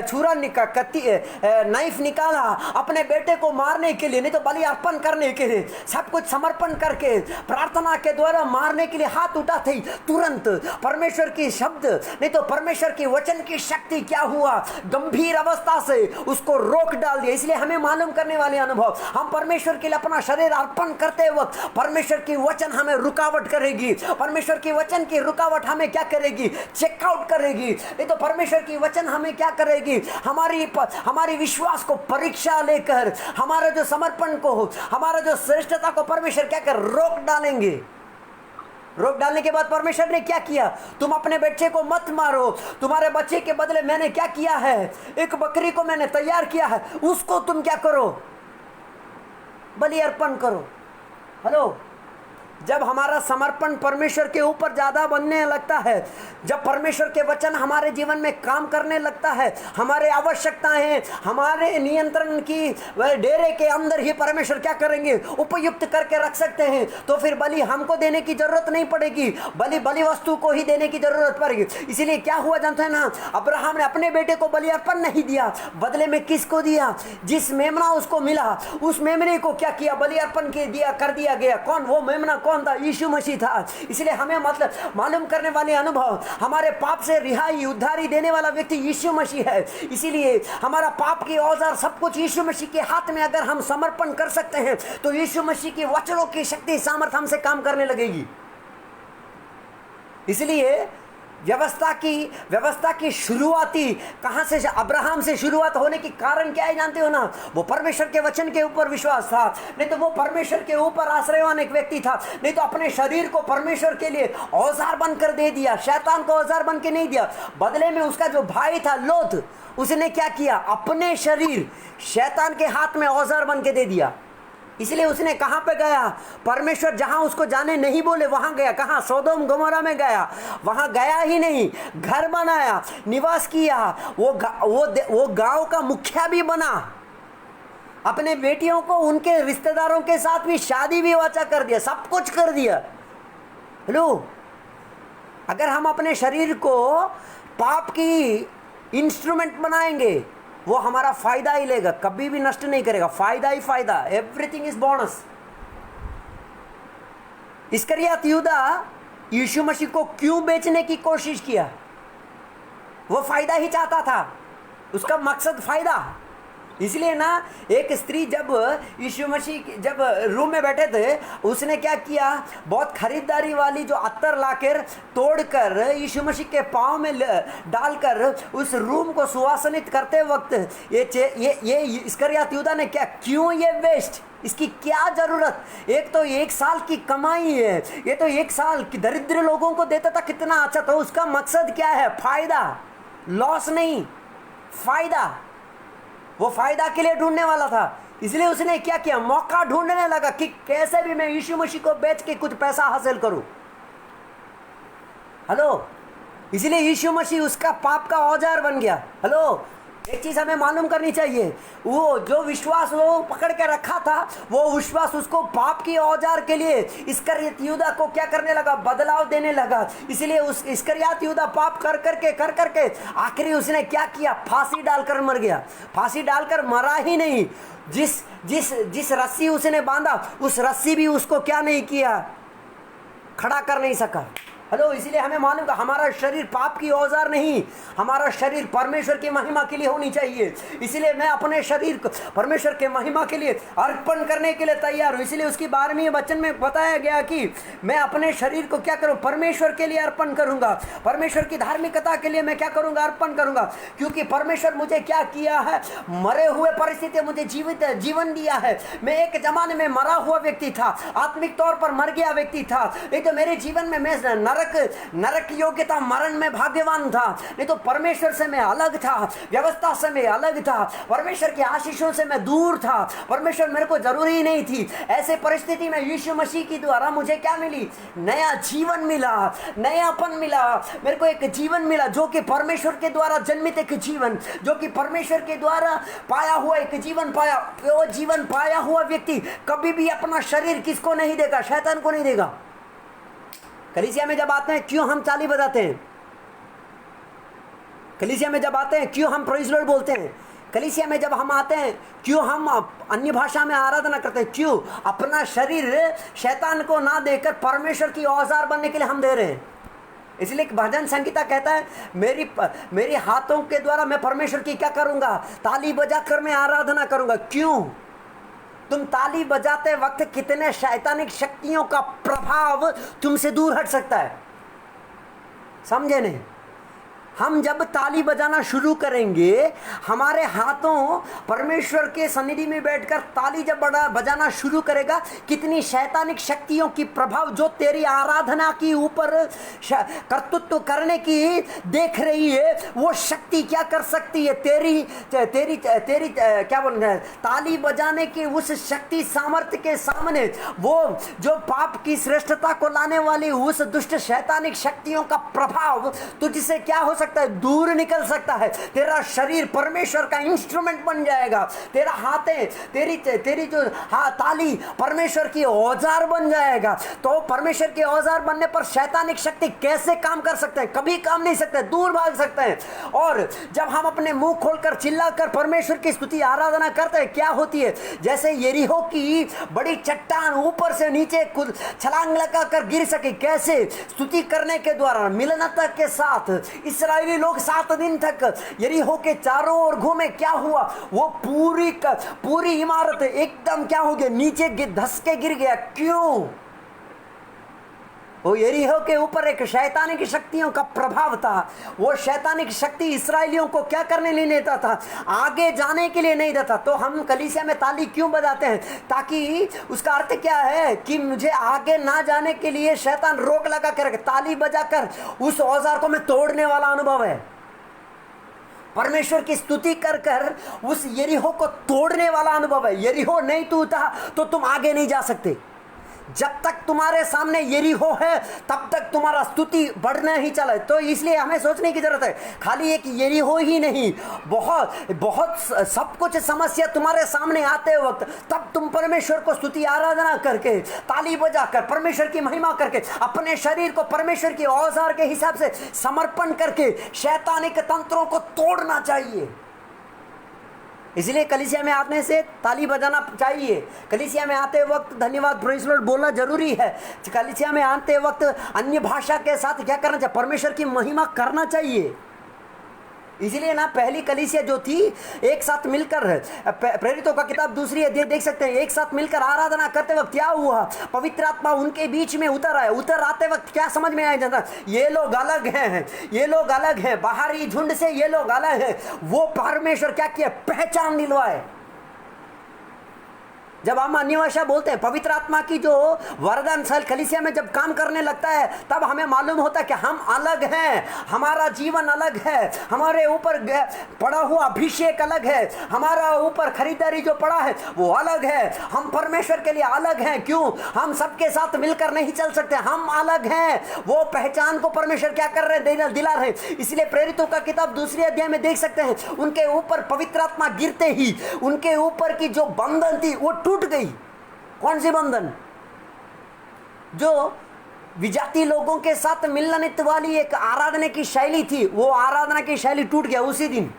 छुरा नाइफ निकाला अपने बेटे को मारने के लिए, नहीं तो बलि अर्पण करने के लिए, सब कुछ समर्पण करके प्रार्थना के द्वारा मारने के लिए हाथ उठा थी, तुरंत परमेश्वर की शब्द, नहीं तो परमेश्वर की वचन की शक्ति क्या हुआ? गंभीर अवस्था से उसको रोक डाल दिया। इसलिए हमें मालूम करने वाले अनुभव, हम परमेश्वर के लिए अपना शरीर अर्पण करते वक्त परमेश्वर की वचन हमें रुकावट करेगी। परमेश्वर की वचन की रुकावट हमें क्या करेगी? चेकआउट करेगी। नहीं तो परमेश्वर की वचन हमें क्या करेगी? हमारी विश्वास को परीक्षा लेकर हमारा जो समर्पण को, हमारा जो श्रेष्ठता को परमेश्वर क्या कर रोक डालेंगे। रोक डालने के बाद परमेश्वर ने क्या किया? तुम अपने बच्चे को मत मारो, तुम्हारे बच्चे के बदले मैंने क्या किया है? एक बकरी को मैंने तैयार किया है, उसको तुम क्या करो? बलि अर्पण करो। हेलो, जब हमारा समर्पण परमेश्वर के ऊपर ज़्यादा बनने लगता है, जब परमेश्वर के वचन हमारे जीवन में काम करने लगता है, हमारे आवश्यकताएं हमारे नियंत्रण की वह डेरे के अंदर ही परमेश्वर क्या करेंगे, उपयुक्त करके रख सकते हैं। तो फिर बलि हमको देने की जरूरत नहीं पड़ेगी, बलि वस्तु को ही देने की जरूरत पड़ेगी। इसीलिए क्या हुआ जानते हैं ना, अब्राहम ने अपने बेटे को बलि अर्पण नहीं दिया, बदले में किसको दिया? जिस मेमना उसको मिला, उस मेमने को क्या किया? बलि अर्पण के दिया, कर दिया गया। कौन वो मेमना? कौन था? यीशु मसीह था। इसलिए हमें मतलब मालूम करने वाले अनुभव, हमारे पाप से रिहाई उद्धारी देने वाला व्यक्ति यीशु मसीह है। इसीलिए हमारा पाप की औजार सब कुछ यीशु मसीह के हाथ में अगर हम समर्पण कर सकते हैं तो यीशु मसीह की वचनों की शक्ति सामर्थ हमसे काम करने लगेगी। इसलिए व्यवस्था की शुरुआती कहां से? अब्राहम से शुरुआत होने की कारण क्या है जानते हो ना? वो परमेश्वर के वचन के ऊपर विश्वास था, नहीं तो वो परमेश्वर के ऊपर आश्रयवान एक व्यक्ति था, नहीं तो अपने शरीर को परमेश्वर के लिए औजार बनकर दे दिया, शैतान को औजार बन के नहीं दिया। बदले में उसका जो भाई था लोथ, उसने क्या किया? अपने शरीर शैतान के हाथ में औजार बन के दे दिया। इसलिए उसने कहां पे गया? परमेश्वर जहां उसको जाने नहीं बोले वहां गया। कहां? सोदोम गोमोरा में गया। वहां गया ही नहीं, घर बनाया, निवास किया, वो गांव का मुखिया भी बना, अपने बेटियों को उनके रिश्तेदारों के साथ भी शादी भी वाचा कर दिया, सब कुछ कर दिया। हेलो, अगर हम अपने शरीर को पाप की इंस्ट्रूमेंट बनाएंगे, वो हमारा फायदा ही लेगा, कभी भी नष्ट नहीं करेगा, फायदा ही फायदा। Everything is bonus. इस्करियत यहूदा यीशु मसीह को क्यों बेचने की कोशिश किया? वो फायदा ही चाहता था, उसका मकसद फायदा। इसलिए ना एक स्त्री जब यीशु मसीह जब रूम में बैठे थे, उसने क्या किया? बहुत खरीदारी वाली जो अत्तर लाकर तोड़कर यीशु मसीह के पाँव में डालकर उस रूम को सुवासनित करते वक्त ये इस्करियत यहूदा ने क्या, क्यों ये वेस्ट, इसकी क्या जरूरत? एक तो 1 साल की कमाई है, ये तो 1 साल की दरिद्र लोगों को देता था, कितना अच्छा। तो उसका मकसद क्या है? फायदा, लॉस नहीं, फायदा। वो फायदा के लिए ढूंढने वाला था। इसलिए उसने क्या किया? मौका ढूंढने लगा कि कैसे भी मैं यीशु मसीह को बेच के कुछ पैसा हासिल करूं। हेलो, इसलिए यीशु मसीह उसका पाप का औजार बन गया। हेलो, एक चीज हमें मालूम करनी चाहिए, वो जो विश्वास वो पकड़ के रखा था, वो विश्वास उसको पाप की औजार के लिए इस्करियत यहूदा को क्या करने लगा? बदलाव देने लगा। इसलिए उस इस्करियत यहूदा पाप कर करके आखिरी उसने क्या किया? फांसी डालकर मर गया। फांसी डालकर मरा ही नहीं, जिस रस्सी उसने बांधा, उस रस्सी भी उसको क्या नहीं किया? खड़ा कर नहीं सका। हेलो, इसलिए हमें मालूम है हमारा शरीर पाप की औजार नहीं, हमारा शरीर परमेश्वर की महिमा के लिए होनी चाहिए। इसलिए मैं अपने शरीर को परमेश्वर के महिमा के लिए अर्पण करने के लिए तैयार हूँ। इसलिए उसकी 12वें वचन में बताया गया कि मैं अपने शरीर को क्या करूँ? परमेश्वर के लिए अर्पण करूँगा। परमेश्वर की धार्मिकता के लिए मैं क्या करूँगा? अर्पण करूँगा। क्योंकि परमेश्वर मुझे क्या किया है? मरे हुए परिस्थिति मुझे जीवन दिया है। मैं एक जमाने में मरा हुआ व्यक्ति था, आत्मिक तौर पर मर गया व्यक्ति था, नहीं तो मेरे जीवन में मैं नरक योग्यता मरण में भाग्यवान था, नहीं तो परमेश्वर से मैं अलग था, व्यवस्था से मैं अलग था, परमेश्वर की आशीषों से मैं दूर था, परमेश्वर मेरे को जरूरी ही नहीं थी। ऐसे परिस्थिति में यीशु मसीह की द्वारा मुझे क्या मिली? नया जीवन मिला, नयापन मिला। मेरे को एक जीवन मिला जो कि परमेश्वर के द्वारा जन्मित एक जीवन, जो कि परमेश्वर के द्वारा पाया हुआ एक जीवन पाया। वो जीवन पाया हुआ व्यक्ति कभी भी अपना शरीर किसको नहीं देगा? शैतान को नहीं देगा। कलीसिया में जब आते हैं क्यों हम ताली बजाते हैं? कलीसिया में जब आते हैं क्यों हम प्रेज़ लॉर्ड बोलते हैं? कलीसिया में जब हम आते हैं क्यों हम अन्य भाषा में आराधना करते हैं? क्यों? अपना शरीर शैतान को ना देकर परमेश्वर की औजार बनने के लिए हम दे रहे हैं। इसलिए भजन संगीता कहता है मेरी हाथों के द्वारा मैं परमेश्वर की क्या करूंगा? ताली बजाकर मैं आराधना करूंगा। क्यों? तुम ताली बजाते वक्त कितने शैतानिक शक्तियों का प्रभाव तुमसे दूर हट सकता है, समझे नहीं? हम जब ताली बजाना शुरू करेंगे, हमारे हाथों परमेश्वर के सन्निधि में बैठकर ताली जब बजाना शुरू करेगा, कितनी शैतानिक शक्तियों की प्रभाव जो तेरी आराधना की ऊपर कर्तृत्व करने की देख रही है, वो शक्ति क्या कर सकती है? तेरी तेरी तेरी क्या बोलते हैं, ताली बजाने की उस शक्ति सामर्थ्य के सामने वो जो पाप की श्रेष्ठता को लाने वाली उस दुष्ट शैतानिक शक्तियों का प्रभाव तुझसे क्या हो सकता है? दूर निकल सकता है। तेरा शरीर परमेश्वर का इंस्ट्रूमेंट बन जाएगा, तेरा हाथे तेरी तेरी जो ताली परमेश्वर की औजार बन जाएगा। तो परमेश्वर के औजार बनने पर शैतानिक शक्ति कैसे काम कर सकते हैं? कभी काम नहीं सकते, दूर भाग सकते हैं। और जब हम अपने मुंह खोलकर चिल्लाकर परमेश्वर की स्तुति आराधना करते हैं, क्या होती है? जैसे यरीहो की बड़ी चट्टान ऊपर से नीचे छलांग लगाकर गिर सके, कैसे? स्तुति करने के द्वारा, मिलनता के साथ। इस्राएली लोग 7 दिन तक यरीहो के चारों ओर घूमे, क्या हुआ? वो पूरी इमारत एकदम क्या हो गया? नीचे धस के गिर गया। क्यों? वो यरीहो के ऊपर एक शैतानिक शक्तियों का प्रभाव था। वो शैतानिक शक्ति इस्राएलियों को क्या करने नहीं देता था? आगे जाने के लिए नहीं देता। तो हम कलीसिया में ताली क्यों बजाते हैं? ताकि उसका अर्थ क्या है कि मुझे आगे ना जाने के लिए शैतान रोक लगा कर ताली बजाकर उस औजार को मैं तोड़ने वाला अनुभव है। परमेश्वर की स्तुति कर कर उस यरीहो को तोड़ने वाला अनुभव है। यरीहो नहीं टूटा तो तुम आगे नहीं जा सकते। जब तक तुम्हारे सामने यरीहो है तब तक तुम्हारा स्तुति बढ़ना ही चला। तो इसलिए हमें सोचने की जरूरत है, खाली एक यरीहो ही नहीं, बहुत सब कुछ समस्या तुम्हारे सामने आते वक्त तब तुम परमेश्वर को स्तुति आराधना करके, ताली बजाकर, परमेश्वर की महिमा करके, अपने शरीर को परमेश्वर की औजार के हिसाब से समर्पण करके शैतानिक तंत्रों को तोड़ना चाहिए। इसलिए कलीसिया में आने से ताली बजाना चाहिए। कलीसिया में आते वक्त धन्यवाद प्रेज़ लॉर्ड बोलना जरूरी है। कलीसिया में आते वक्त अन्य भाषा के साथ क्या करना चाहिए? परमेश्वर की महिमा करना चाहिए। इसलिए ना पहली कलीसिया जो थी एक साथ मिलकर, प्रेरितों का किताब 2 अध्याय देख सकते हैं, एक साथ मिलकर आराधना करते वक्त क्या हुआ? पवित्र आत्मा उनके बीच में उतर आए। उतर आते वक्त क्या समझ में आया जाता? ये लोग अलग हैं, ये लोग अलग हैं, बाहरी झुंड से ये लोग अलग हैं। वो परमेश्वर क्या किया? पहचान दिलवाए। जब हम अन्य भाषा बोलते हैं, पवित्र आत्मा की जो वरदान सल कलीसिया में जब काम करने लगता है, तब हमें मालूम होता है कि हम अलग हैं, हमारा जीवन अलग है, हमारे ऊपर पड़ा हुआ अभिषेक अलग है, हमारा ऊपर खरीदारी जो पड़ा है वो अलग है। हम परमेश्वर के लिए अलग हैं। क्यों? हम सबके साथ मिलकर नहीं चल सकते, हम अलग हैं। वो पहचान को परमेश्वर क्या कर रहे हैं? दिला रहे हैं। इसलिए प्रेरितों का किताब 2 अध्याय में देख सकते हैं, उनके ऊपर पवित्र आत्मा गिरते ही उनके ऊपर की जो बंधन थी वो टूट गई। कौन सी बंधन? जो विजाती लोगों के साथ मिलनित वाली एक आराधना की शैली थी, वो आराधना की शैली टूट गया उसी दिन।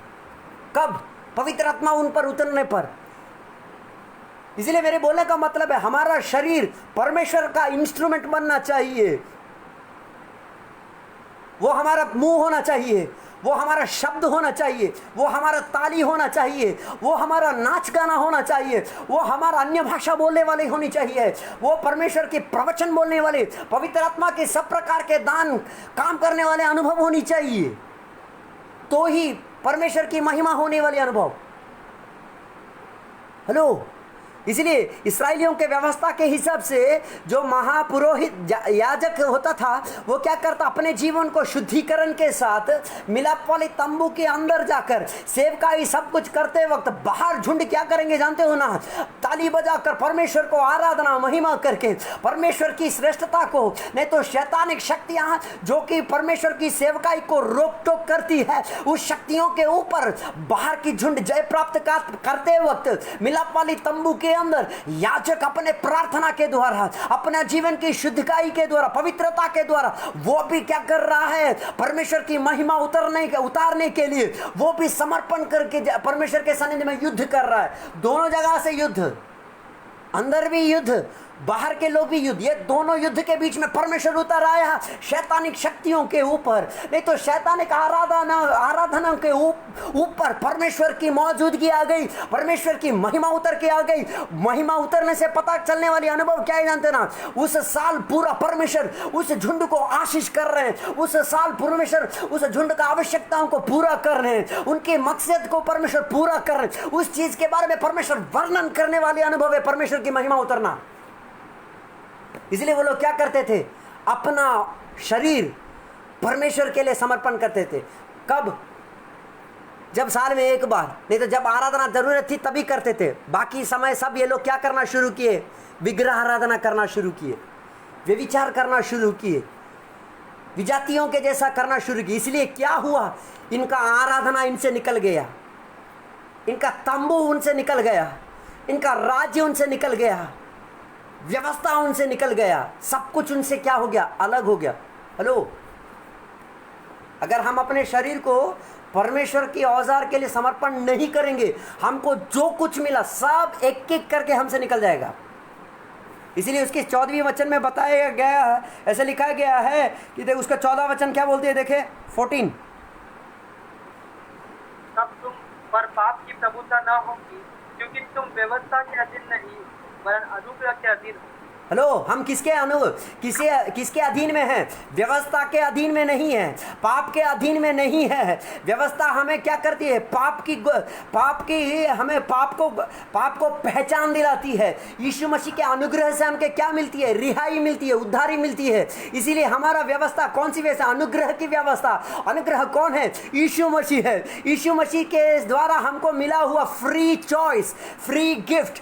कब? पवित्र आत्मा उन पर उतरने पर। इसलिए मेरे बोलने का मतलब है, हमारा शरीर परमेश्वर का इंस्ट्रूमेंट बनना चाहिए। वो हमारा मुंह होना चाहिए, वो हमारा शब्द होना चाहिए, वो हमारा ताली होना चाहिए, वो हमारा नाच गाना होना चाहिए, वो हमारा अन्य भाषा बोलने वाले होनी चाहिए, वो परमेश्वर के प्रवचन बोलने वाले, पवित्र आत्मा के सब प्रकार के दान काम करने वाले अनुभव होनी चाहिए। तो ही परमेश्वर की महिमा होने वाले अनुभव। हेलो, इसलिए इस्राएलियों के व्यवस्था के हिसाब से जो महापुरोहित याजक होता था, वो क्या करता? अपने जीवन को शुद्धिकरण के साथ मिलाप वाले तंबू के अंदर जाकर सेवकाई सब कुछ करते वक्त बाहर झुंड क्या करेंगे जानते हो ना? ताली बजाकर परमेश्वर को आराधना महिमा करके, परमेश्वर की श्रेष्ठता को, नहीं तो शैतानिक शक्तियां जो कि परमेश्वर की सेवकाई को रोक टोक करती है, उस शक्तियों के ऊपर बाहर की झुंड जय प्राप्त करते वक्त मिलाप वाली तंबू के अंदर याजक अपने प्रार्थना के द्वारा, अपना जीवन की शुद्धिकाई के द्वारा, पवित्रता के द्वारा, वो भी क्या कर रहा है? परमेश्वर की महिमा उतारने के लिए वो भी समर्पण करके परमेश्वर के सानिध्य में युद्ध कर रहा है। दोनों जगह से युद्ध, अंदर भी युद्ध बाहर के लोग भी युद्ध, ये दोनों युद्ध के बीच में परमेश्वर उतर आया शैतानिक शक्तियों के ऊपर। नहीं तो शैतानिक आराधना के ऊपर परमेश्वर की मौजूदगी आ गई, परमेश्वर की महिमा उतर के आ गई। महिमा उतरने से पता चलने वाली अनुभव क्या है जानते ना, उस साल पूरा परमेश्वर उस झुंड को आशीष कर रहे हैं, उस साल परमेश्वर उस झुंड का आवश्यकताओं को पूरा कर रहे हैं, उनके मकसद को परमेश्वर पूरा कर रहे हैं। उस चीज के बारे में परमेश्वर वर्णन करने वाले अनुभव है परमेश्वर की महिमा उतरना। इसलिए वो लोग क्या करते थे, अपना शरीर परमेश्वर के लिए समर्पण करते थे। कब? जब साल में एक बार, नहीं तो जब आराधना जरूरत थी तभी करते थे। बाकी समय सब ये लोग क्या करना शुरू किए, विग्रह आराधना करना शुरू किए, व्यभिचार करना शुरू किए, विजातियों के जैसा करना शुरू किया। इसलिए क्या हुआ, इनका आराधना इनसे निकल गया, इनका तंबू उनसे निकल गया, इनका राज्य उनसे निकल गया, व्यवस्था उनसे निकल गया, सब कुछ उनसे क्या हो गया, अलग हो गया। हेलो, अगर हम अपने शरीर को परमेश्वर की औजार के लिए समर्पण नहीं करेंगे, हमको जो कुछ मिला सब एक एक करके हमसे निकल जाएगा। इसलिए उसके 14वें वचन में बताया गया है, ऐसे लिखा गया है कि देख उसका 14 वचन क्या बोलते हैं, देखे 14।
तब तुम पर पाप की प्रभुता न होगी, क्योंकि तुम व्यवस्था के अधीन नहीं वरन अनुग्रह के अधीन हो।
हेलो, हम किसके अधीन में हैं? व्यवस्था के अधीन में नहीं है, पाप के अधीन में नहीं है। व्यवस्था हमें क्या करती है, हमें पाप को पहचान दिलाती है। यीशु मसीह के अनुग्रह से हमके क्या मिलती है, रिहाई मिलती है, उद्धारी मिलती है। इसीलिए हमारा व्यवस्था कौन सी व्यवस्था, अनुग्रह की व्यवस्था। अनुग्रह कौन है, यीशु मसीह है। यीशु मसीह के द्वारा हमको मिला हुआ free choice, free gift,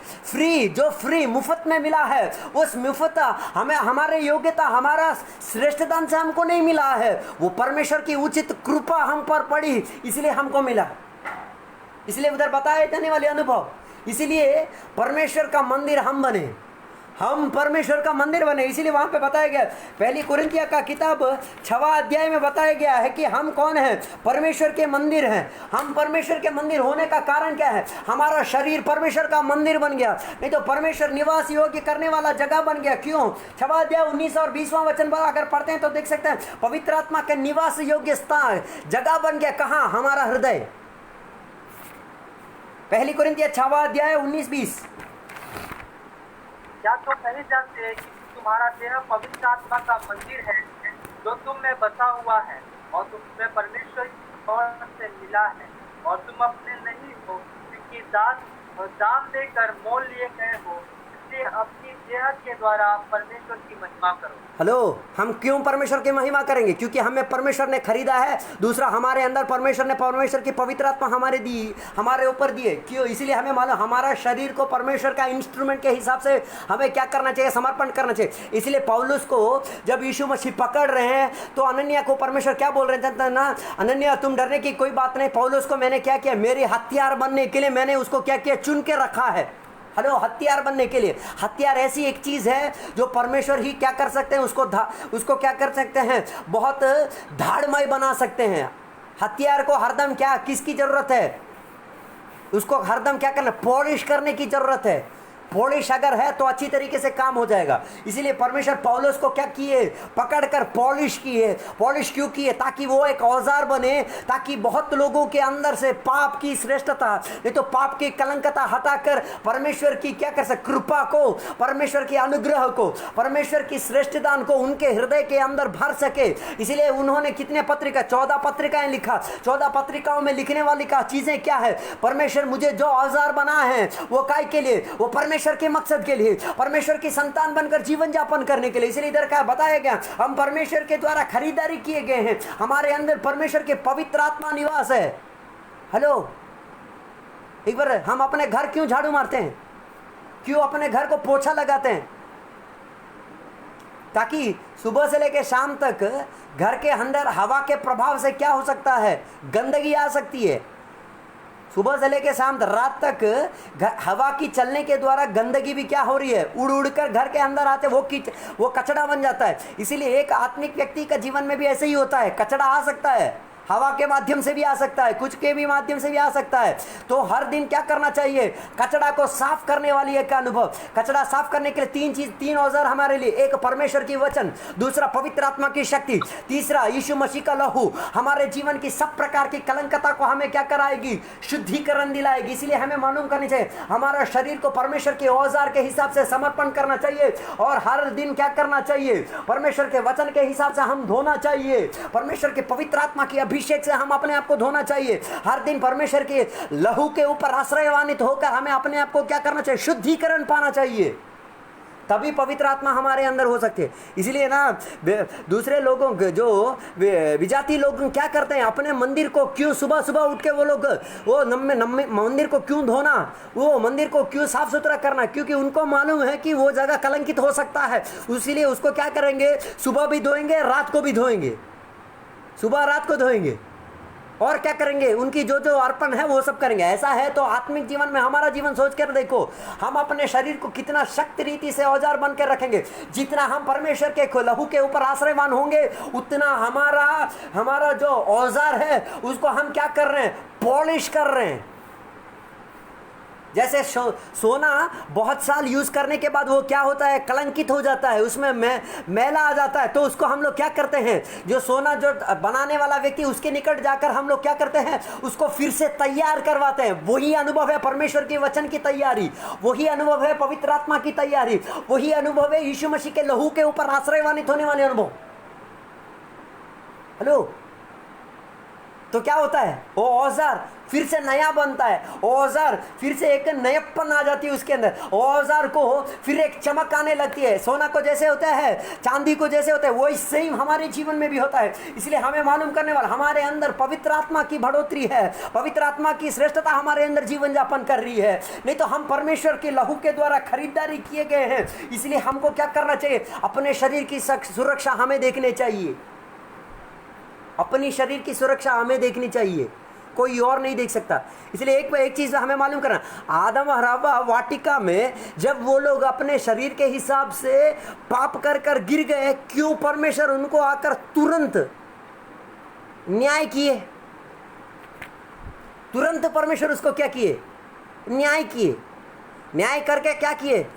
free मुफ्त में मिला है। उस मुफ्ता हमें, हमारे योग्यता, हमारा श्रेष्ठ दान से हमको नहीं मिला है, वो परमेश्वर की उचित कृपा हम पर पड़ी, इसलिए हमको मिला। इसलिए उधर बताए जाने वाले अनुभव, इसलिए परमेश्वर का मंदिर हम बने, हम परमेश्वर का मंदिर बने। इसीलिए वहां पे बताया गया, पहली कुरिन्थिया का किताब 6वां अध्याय में बताया गया है कि हम कौन हैं, परमेश्वर के मंदिर हैं। हम परमेश्वर के मंदिर होने का कारण क्या है, हमारा शरीर परमेश्वर का मंदिर बन गया, नहीं तो परमेश्वर निवास योग्य करने वाला जगह बन गया। क्यों? 6वां अध्याय 19 और 20वां वचन पर अगर पढ़ते हैं तो देख सकते हैं, पवित्र आत्मा के निवास योग्य स्थान, जगह बन गया। कहाँ? हमारा हृदय। पहली कुरिन्थिया 6वां अध्याय 19-20।
क्या तुम नहीं जानते कि तुम्हारा देह पवित्र आत्मा का मंदिर है, जो तुम में बसा हुआ है और तुम्हें परमेश्वर की ओर से मिला है, और तुम अपने नहीं हो, क्योंकि दान देकर मोल लिए गए हो। इसलिए अपनी देह के द्वारा परमेश्वर की महिमा करो।
हेलो, हम क्यों परमेश्वर की महिमा करेंगे? क्योंकि हमें परमेश्वर ने खरीदा है। दूसरा, हमारे अंदर परमेश्वर की पवित्र आत्मा हमारे ऊपर दी है। क्यों? इसीलिए हमें मालूम, हमारा शरीर को परमेश्वर का इंस्ट्रूमेंट के हिसाब से हमें क्या करना चाहिए, समर्पण करना चाहिए। इसलिए पौलुस को जब यीशु मसीह पकड़ रहे हैं तो अनन्या को परमेश्वर क्या बोल रहे थे ना, अनन्या तुम डरने की कोई बात नहीं, पौलुस को मैंने क्या किया, मेरे हथियार बनने के लिए मैंने उसको क्या किया, चुन के रखा है। हेलो, हथियार बनने के लिए। हथियार ऐसी एक चीज है जो परमेश्वर ही क्या कर सकते हैं, उसको क्या कर सकते हैं, बहुत धाड़मय बना सकते हैं। हथियार को हरदम क्या, किसकी जरूरत है, उसको हरदम क्या करना, पॉलिश करने की जरूरत है। पॉलिश अगर है तो अच्छी तरीके से काम हो जाएगा। इसीलिए परमेश्वर पौलुस को क्या किए, पकड़कर पॉलिश किए। पॉलिश क्यों किए? ताकि वो एक औजार बने, ताकि बहुत लोगों के अंदर से पाप की श्रेष्ठता, नहीं तो पाप की कलंकता हटाकर परमेश्वर की क्या कर सके, कृपा को, परमेश्वर के अनुग्रह को, परमेश्वर की श्रेष्ठ दान को उनके हृदय के अंदर भर सके। इसीलिए उन्होंने कितने पत्रिका, 14 पत्रिकाएं लिखा। 14 पत्रिकाओं में लिखने वाली का चीजें क्या है, परमेश्वर मुझे जो औजार बना है वो काय के लिए, वो परमेश्वर के मकसद के लिए, परमेश्वर की संतान बनकर जीवन यापन करने के लिए। इसलिए इधर क्या बताया गया, हम परमेश्वर के द्वारा खरीदारी किए गए हैं, हमारे अंदर परमेश्वर के पवित्र आत्मा निवास है। हेलो, एक बार हम अपने घर क्यों झाड़ू मारते हैं, क्यों अपने घर को पोछा लगाते हैं? ताकि सुबह से लेकर शाम तक घर के अंदर हवा के प्रभाव से क्या हो सकता है, गंदगी आ सकती है। सुबह से लेकर शाम रात तक हवा की चलने के द्वारा गंदगी भी क्या हो रही है, उड़ उड़ कर घर के अंदर आते, वो कचड़ा बन जाता है। इसीलिए एक आत्मिक व्यक्ति का जीवन में भी ऐसे ही होता है, कचड़ा आ सकता है, हवा के माध्यम से भी आ सकता है, कुछ के भी माध्यम से भी आ सकता है। तो हर दिन क्या करना चाहिए? कचरा को साफ करने वाली एक अनुभव। कचरा साफ करने के लिए तीन औजार हमारे लिए, एक परमेश्वर की वचन, दूसरा पवित्र आत्मा की शक्ति, तीसरा यीशु मसीह का लहू हमारे जीवन की सब प्रकार की कलंकता को हमें क्या कराएगी? शुद्धिकरण दिलाएगी। इसलिए हमें मालूम करनी चाहिए हमारा शरीर को परमेश्वर के औजार के हिसाब से समर्पण करना चाहिए और हर दिन क्या करना चाहिए? परमेश्वर के वचन के हिसाब से हम धोना चाहिए। परमेश्वर के पवित्र आत्मा की अभिषेक से हम अपने आप को धोना चाहिए। हर दिन परमेश्वर के लहू के ऊपर आश्रयवानित होकर हमें अपने आप को क्या करना चाहिए? शुद्धिकरण पाना चाहिए, तभी पवित्र आत्मा हमारे अंदर हो सकती है। इसलिए ना दूसरे लोगों जो विजाती लोग क्या करते हैं, अपने मंदिर को क्यों सुबह सुबह उठ के वो लोग वो मंदिर को क्यों धोना, वो मंदिर को क्यों साफ सुथरा करना? क्योंकि उनको मालूम है कि वो जगह कलंकित हो सकता है। इसीलिए उसको क्या करेंगे? सुबह भी धोएंगे, रात को भी धोएंगे, सुबह रात को धोएंगे। और क्या करेंगे? उनकी जो जो अर्पण है वो सब करेंगे। ऐसा है तो आत्मिक जीवन में हमारा जीवन सोच कर देखो, हम अपने शरीर को कितना शक्ति रीति से औजार बन कर रखेंगे। जितना हम परमेश्वर के लहू के ऊपर आश्रयवान होंगे, उतना हमारा जो औजार है उसको हम क्या कर रहे हैं? पॉलिश कर रहे हैं। जैसे सोना बहुत साल यूज करने के बाद वो क्या होता है? कलंकित हो जाता है, उसमें मैला आ जाता है। तो उसको हम लोग क्या करते हैं? जो सोना जो बनाने वाला व्यक्ति उसके निकट जाकर हम लोग क्या करते हैं? उसको फिर से तैयार करवाते हैं। वही अनुभव है परमेश्वर के वचन की तैयारी, वही अनुभव है पवित्र आत्मा की तैयारी, वही अनुभव है यीशु मसीह के लहू के ऊपर आश्रयवानित होने वाले अनुभव। हेलो, तो क्या होता है? वो औजार फिर से नया बनता है, औजार फिर से एक नयपन आ जाती है उसके अंदर, औजार को फिर एक चमक आने लगती है। सोना को जैसे होता है, चांदी को जैसे होता है, वो सेम हमारे जीवन में भी होता है। इसलिए हमें मालूम करने वाला हमारे अंदर पवित्र आत्मा की बढ़ोतरी है, पवित्र आत्मा की श्रेष्ठता हमारे अंदर जीवन यापन कर रही है। नहीं तो हम परमेश्वर के लहू के द्वारा खरीदारी किए गए हैं। इसलिए हमको क्या करना चाहिए? अपने शरीर की सुरक्षा हमें देखनी चाहिए, अपनी शरीर की सुरक्षा हमें देखनी चाहिए, कोई और नहीं देख सकता। इसलिए एक चीज हमें मालूम करना, आदम और हव्वा वाटिका में जब वो लोग अपने शरीर के हिसाब से पाप कर कर गिर गए, क्यों परमेश्वर उनको आकर तुरंत न्याय किए? तुरंत परमेश्वर उसको क्या किए? न्याय किए। न्याय करके क्या किए?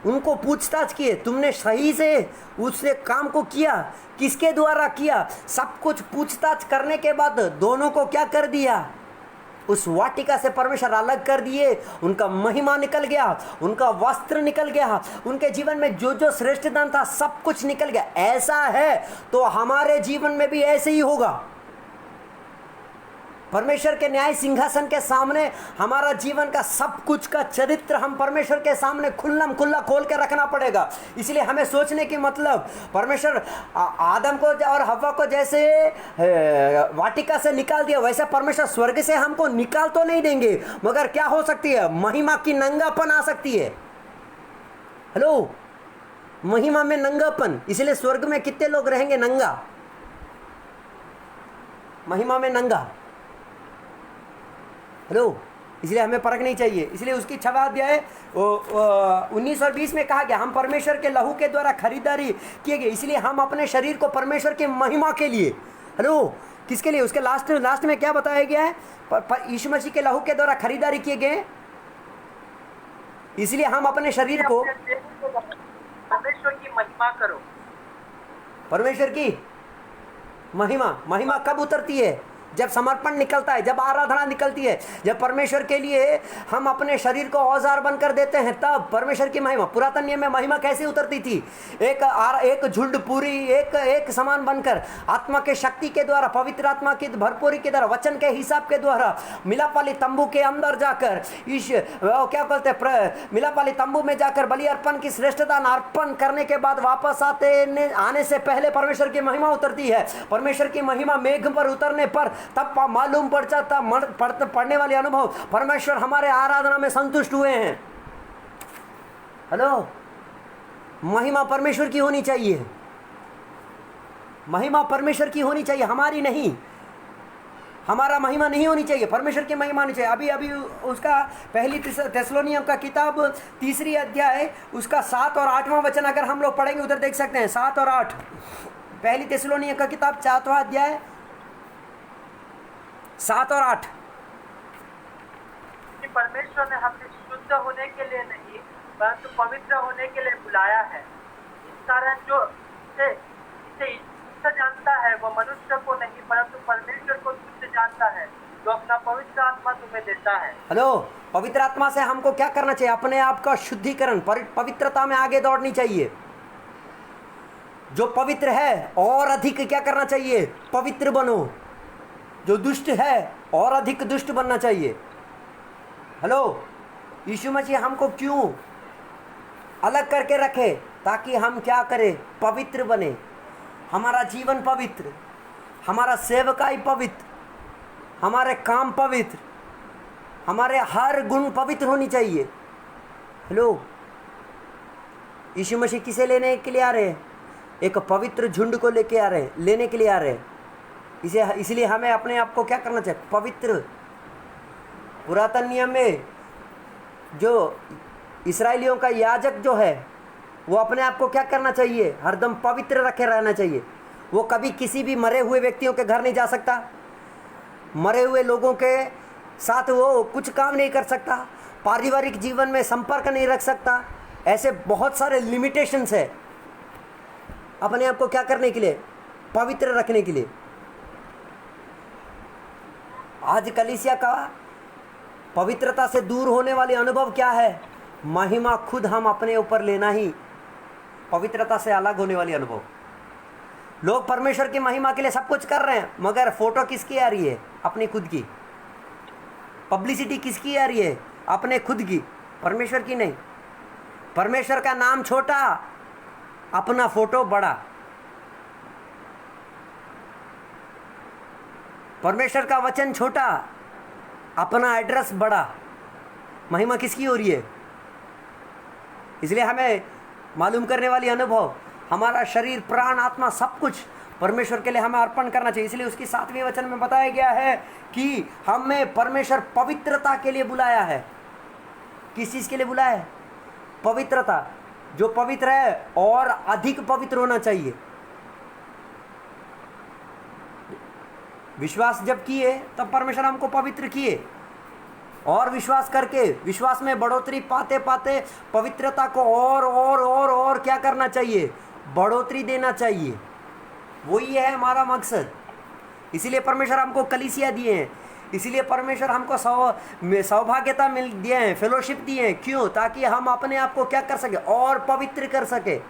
उनको पूछताछ किए, तुमने सही से उससे काम को किया, किसके द्वारा किया? सब कुछ पूछताछ करने के बाद दोनों को क्या कर दिया? उस वाटिका से परमेश्वर अलग कर दिए। उनका महिमा निकल गया, उनका वस्त्र निकल गया, उनके जीवन में जो जो श्रेष्ठ दान था सब कुछ निकल गया। ऐसा है तो हमारे जीवन में भी ऐसे ही होगा। परमेश्वर के न्याय सिंहासन के सामने हमारा जीवन का सब कुछ का चरित्र हम परमेश्वर के सामने खुल्लम खुल्ला खोल के रखना पड़ेगा। इसलिए हमें सोचने की मतलब, परमेश्वर आदम को और हव्वा को जैसे वाटिका से निकाल दिया, वैसे परमेश्वर स्वर्ग से हमको निकाल तो नहीं देंगे, मगर क्या हो सकती है? महिमा की नंगापन आ सकती है। हेलो, महिमा में नंगापन। इसलिए स्वर्ग में कितने लोग रहेंगे नंगा? महिमा में नंगा। हेलो, इसलिए हमें परख नहीं चाहिए। इसलिए उसकी 6वां अध्याय 19 और 20 में कहा गया हम परमेश्वर के लहू के द्वारा खरीदारी किए गए। इसलिए हम अपने शरीर को परमेश्वर की महिमा के लिए, हेलो, किसके लिए? उसके लास्ट में क्या बताया गया है? यीशु मसीह के लहू के द्वारा खरीदारी किए गए। इसलिए हम अपने शरीर को
परमेश्वर की महिमा करो।
परमेश्वर की महिमा कब उतरती है? जब समर्पण निकलता है, जब आराधना निकलती है, जब परमेश्वर के लिए हम अपने शरीर को औजार बनकर देते हैं, तब परमेश्वर की महिमा। पुरातन नियम में महिमा कैसे उतरती थी? एक झुंड पूरी एक समान बनकर आत्मा के शक्ति के द्वारा, पवित्र आत्मा की भरपूरी के द्वारा, वचन के हिसाब के द्वारा मिलाप वाली तंबू के अंदर जाकर क्या बोलते हैं, मिलाप वाली तंबू में जाकर बलि अर्पण की श्रेष्ठता अर्पण करने के बाद वापस आने से पहले परमेश्वर की महिमा उतरती है। परमेश्वर की महिमा मेघ पर उतरने पर तब मालूम पड़ जाता, पढ़ने वाले अनुभव, परमेश्वर हमारे आराधना में संतुष्ट हुए हैं। हेलो, महिमा परमेश्वर की होनी चाहिए, महिमा परमेश्वर की होनी चाहिए, हमारी नहीं। हमारा महिमा नहीं होनी चाहिए, परमेश्वर की महिमा होनी चाहिए। अभी उसका पहली थिस्सलुनीकियों का किताब 3 अध्याय उसका 7 और 8वां वचन अगर हम लोग पढ़ेंगे, उधर देख सकते हैं 7 और 8। पहली थिस्सलुनीकियों का किताब 4वां अध्याय 7 और 8।
कि परमेश्वर ने हमें शुद्ध होने के लिए नहीं परंतु पवित्र होने के लिए बुलाया है। इस कारण जो इसे इसे शुद्ध जानता है वो मनुष्य को नहीं परंतु परमेश्वर को शुद्ध जानता है, जो अपना पवित्र आत्मा तुम्हें देता है।
हेलो, पवित्र आत्मा से हमको क्या करना चाहिए? अपने आप का शुद्धिकरण, पवित्रता में आगे दौड़नी चाहिए। जो पवित्र है और अधिक क्या करना चाहिए? पवित्र बनो। जो दुष्ट है और अधिक दुष्ट बनना चाहिए। हेलो, यीशु मसीह हमको क्यों अलग करके रखे? ताकि हम क्या करें? पवित्र बने। हमारा जीवन पवित्र, हमारा सेवकाई पवित्र, हमारे काम पवित्र, हमारे हर गुण पवित्र होनी चाहिए। हेलो, यीशु मसीह किसे लेने के लिए आ रहे हैं? एक पवित्र झुंड को लेके आ रहे हैं, लेने के लिए आ रहे हैं। इसलिए हमें अपने आप को क्या करना चाहिए? पवित्र। पुरातन नियम में जो इस्राएलियों का याजक जो है वो अपने आप को क्या करना चाहिए? हरदम पवित्र रखे रहना चाहिए। वो कभी किसी भी मरे हुए व्यक्तियों के घर नहीं जा सकता, मरे हुए लोगों के साथ वो कुछ काम नहीं कर सकता, पारिवारिक जीवन में संपर्क नहीं रख सकता। ऐसे बहुत सारे लिमिटेशंस है अपने आप को क्या करने के लिए? पवित्र रखने के लिए। आज कलीसिया का पवित्रता से दूर होने वाले अनुभव क्या है? महिमा खुद हम अपने ऊपर लेना ही पवित्रता से अलग होने वाली अनुभव। लोग परमेश्वर की महिमा के लिए सब कुछ कर रहे हैं, मगर फोटो किसकी आ रही है? अपनी खुद की। पब्लिसिटी किसकी आ रही है? अपने खुद की, परमेश्वर की नहीं। परमेश्वर का नाम छोटा, अपना फोटो बड़ा। परमेश्वर का वचन छोटा, अपना एड्रेस बड़ा। महिमा किसकी हो रही है? इसलिए हमें मालूम करने वाली अनुभव, हमारा शरीर, प्राण, आत्मा सब कुछ परमेश्वर के लिए हमें अर्पण करना चाहिए। इसलिए उसकी 7वें वचन में बताया गया है कि हमें परमेश्वर पवित्रता के लिए बुलाया है। किस चीज़ के लिए बुलाया है? पवित्रता। जो पवित्र है और अधिक पवित्र होना चाहिए। विश्वास जब किए तब परमेश्वर हमको पवित्र किए, और विश्वास करके, विश्वास में बढ़ोतरी पाते पाते पवित्रता को और क्या करना चाहिए? बढ़ोतरी देना चाहिए। वही है हमारा मकसद। इसीलिए परमेश्वर हमको कलीसिया दिए हैं, इसीलिए परमेश्वर हमको सौभाग्यता मिल दिए हैं, फेलोशिप दिए हैं। क्यों? ताकि हम अपने आप को क्या कर सके? और पवित्र कर सके।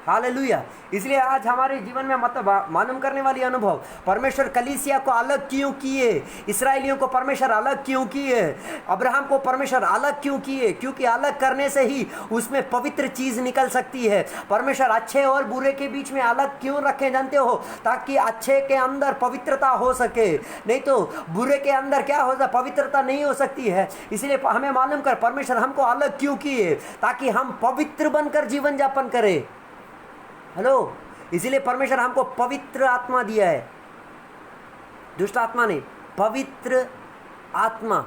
हालेलुया। इसलिए आज हमारे जीवन में मतलब मालूम करने वाली अनुभव, परमेश्वर कलीसिया को अलग क्यों किए? इस्राएलियों को परमेश्वर अलग क्यों किए? अब्राहम को परमेश्वर अलग क्यों किए? क्योंकि अलग करने से ही उसमें पवित्र चीज निकल सकती है। परमेश्वर अच्छे और बुरे के बीच में अलग क्यों रखे जानते हो? ताकि अच्छे के अंदर पवित्रता हो सके, नहीं तो बुरे के अंदर क्या हो जाए? पवित्रता नहीं हो सकती है। इसलिए हमें मालूम कर परमेश्वर हमको अलग क्यों किए? ताकि हम पवित्र बनकर जीवन यापन करें। हेलो, इसीलिए परमेश्वर हमको पवित्र आत्मा दिया है, दुष्ट आत्मा नहीं, पवित्र आत्मा।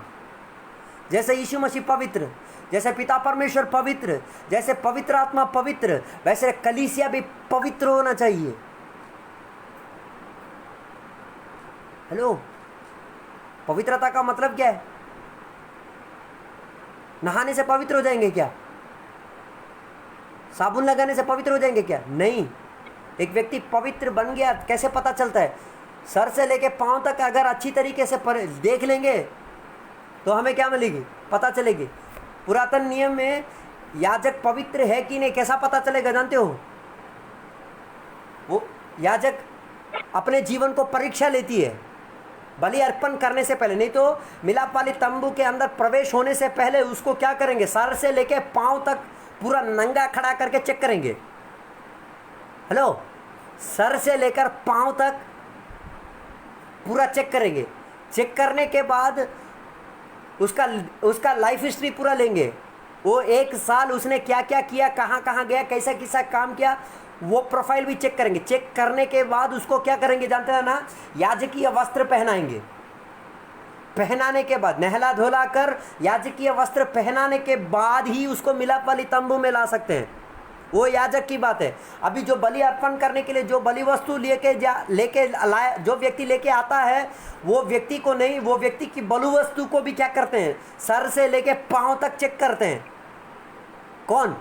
जैसे यीशु मसीह पवित्र, जैसे पिता परमेश्वर पवित्र, जैसे पवित्र आत्मा पवित्र, वैसे कलीसिया भी पवित्र होना चाहिए। हेलो, पवित्रता का मतलब क्या है? नहाने से पवित्र हो जाएंगे क्या? साबुन लगाने से पवित्र हो जाएंगे क्या? नहीं। एक व्यक्ति पवित्र बन गया कैसे पता चलता है? सर से लेके पांव तक अगर अच्छी तरीके से देख लेंगे तो हमें क्या मिलेगी? पता चलेगी। पुरातन नियम में याजक पवित्र है कि नहीं कैसा पता चलेगा जानते हो? वो याजक अपने जीवन को परीक्षा लेती है बलि अर्पण करने से पहले, नहीं तो मिलाप वाली तंबू के अंदर प्रवेश होने से पहले उसको क्या करेंगे? सर से लेके पांव तक पूरा नंगा खड़ा करके चेक करेंगे। हेलो, सर से लेकर पांव तक पूरा चेक करेंगे। चेक करने के बाद उसका लाइफ हिस्ट्री पूरा लेंगे। वो 1 साल उसने क्या क्या किया, कहाँ कहाँ गया, कैसा कैसा काम किया, वो प्रोफाइल भी चेक करेंगे। चेक करने के बाद उसको क्या करेंगे जानते हैं ना? याजकीय वस्त्र पहनाएंगे। पहनाने के बाद, नहला धोला कर याजकीय वस्त्र पहनाने के बाद ही उसको मिलाप वाली तंबू में ला सकते हैं। वो याजक की बात है। अभी जो बलि अर्पण करने के लिए जो बलि वस्तु लेके लाया, जो व्यक्ति लेके आता है, वो व्यक्ति को नहीं, वो व्यक्ति की बलि वस्तु को भी क्या करते हैं, सर से लेके पांव तक चेक करते हैं। कौन?